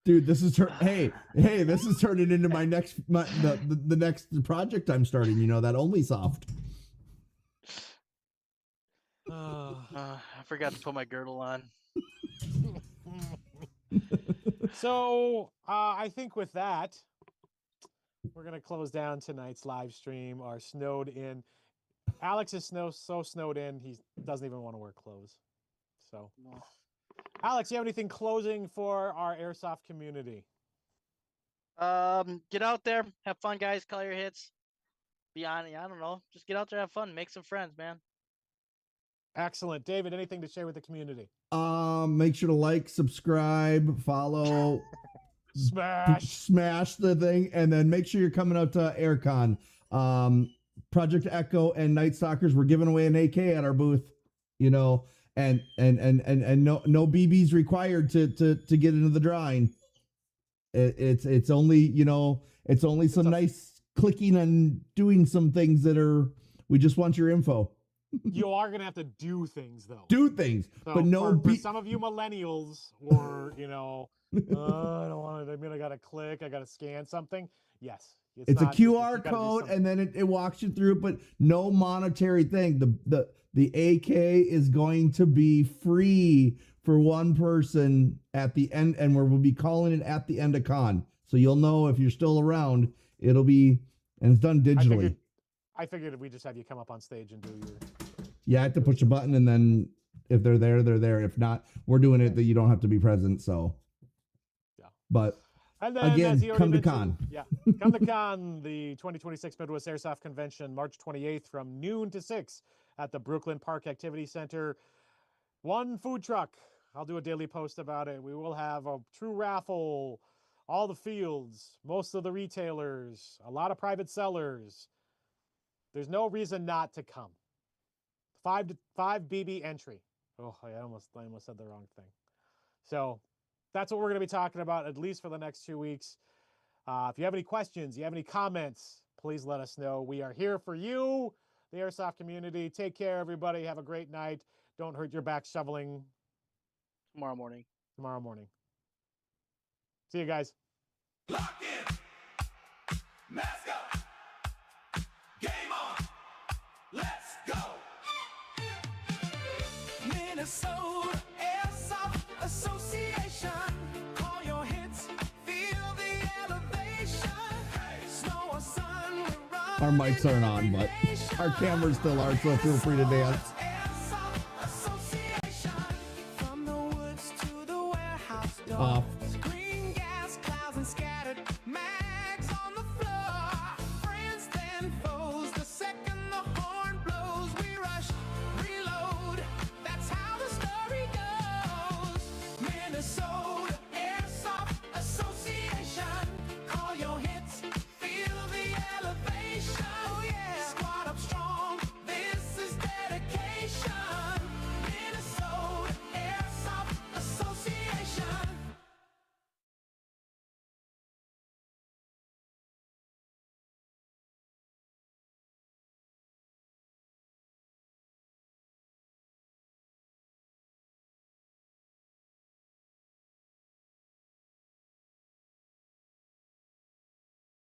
Dude, this is this is turning into my next the next project I'm starting. That OnlySoft. I forgot to put my girdle on. So I think with that, we're gonna close down tonight's live stream. Our snowed in. Alex is so snowed in he doesn't even want to wear clothes. So, Alex, you have anything closing for our airsoft community? Get out there, have fun, guys. Call your hits. Be on. I don't know. Just get out there, have fun, make some friends, man. Excellent, David. Anything to share with the community? Make sure to like, subscribe, follow, smash the thing, and then make sure you're coming out to AirCon. Project Echo and Night Stalkers, we're giving away an AK at our booth, you know, and no BBs required to get into the drawing. It's only, you know, it's only some nice clicking and doing some things that are, we just want your info. You are gonna have to do things though. Do things, so but no. For some of you millennials, or you know, I don't want to. I mean, I gotta click. I gotta scan something. Yes, it's a QR code, and then it walks you through. But no monetary thing. The AK is going to be free for one person at the end, and we'll be calling it at the end of con. So you'll know if you're still around. It'll be, and it's done digitally. I figured we just have you come up on stage and do your. Yeah, I have to push a button, and then if they're there, they're there. If not, we're doing it that you don't have to be present. So, yeah. But and then, again, come to con. Yeah, come to con, the 2026 Midwest Airsoft Convention, March 28th from noon to 6 at the Brooklyn Park Activity Center. One food truck. I'll do a daily post about it. We will have a true raffle, all the fields, most of the retailers, a lot of private sellers. There's no reason not to come. 5 BB entry. Oh, I almost said the wrong thing. So that's what we're going to be talking about at least for the next 2 weeks. If you have any questions, you have any comments, please let us know. We are here for you, the airsoft community. Take care, everybody. Have a great night. Don't hurt your back shoveling Tomorrow morning. See you guys. Lock in. Mask up. Game on. Let's go. Minnesota Airsoft Association. Call your hits. Feel the elevation. Hey. Snow or sun, we run. Our mics aren't on, but our cameras still are, so feel free to dance.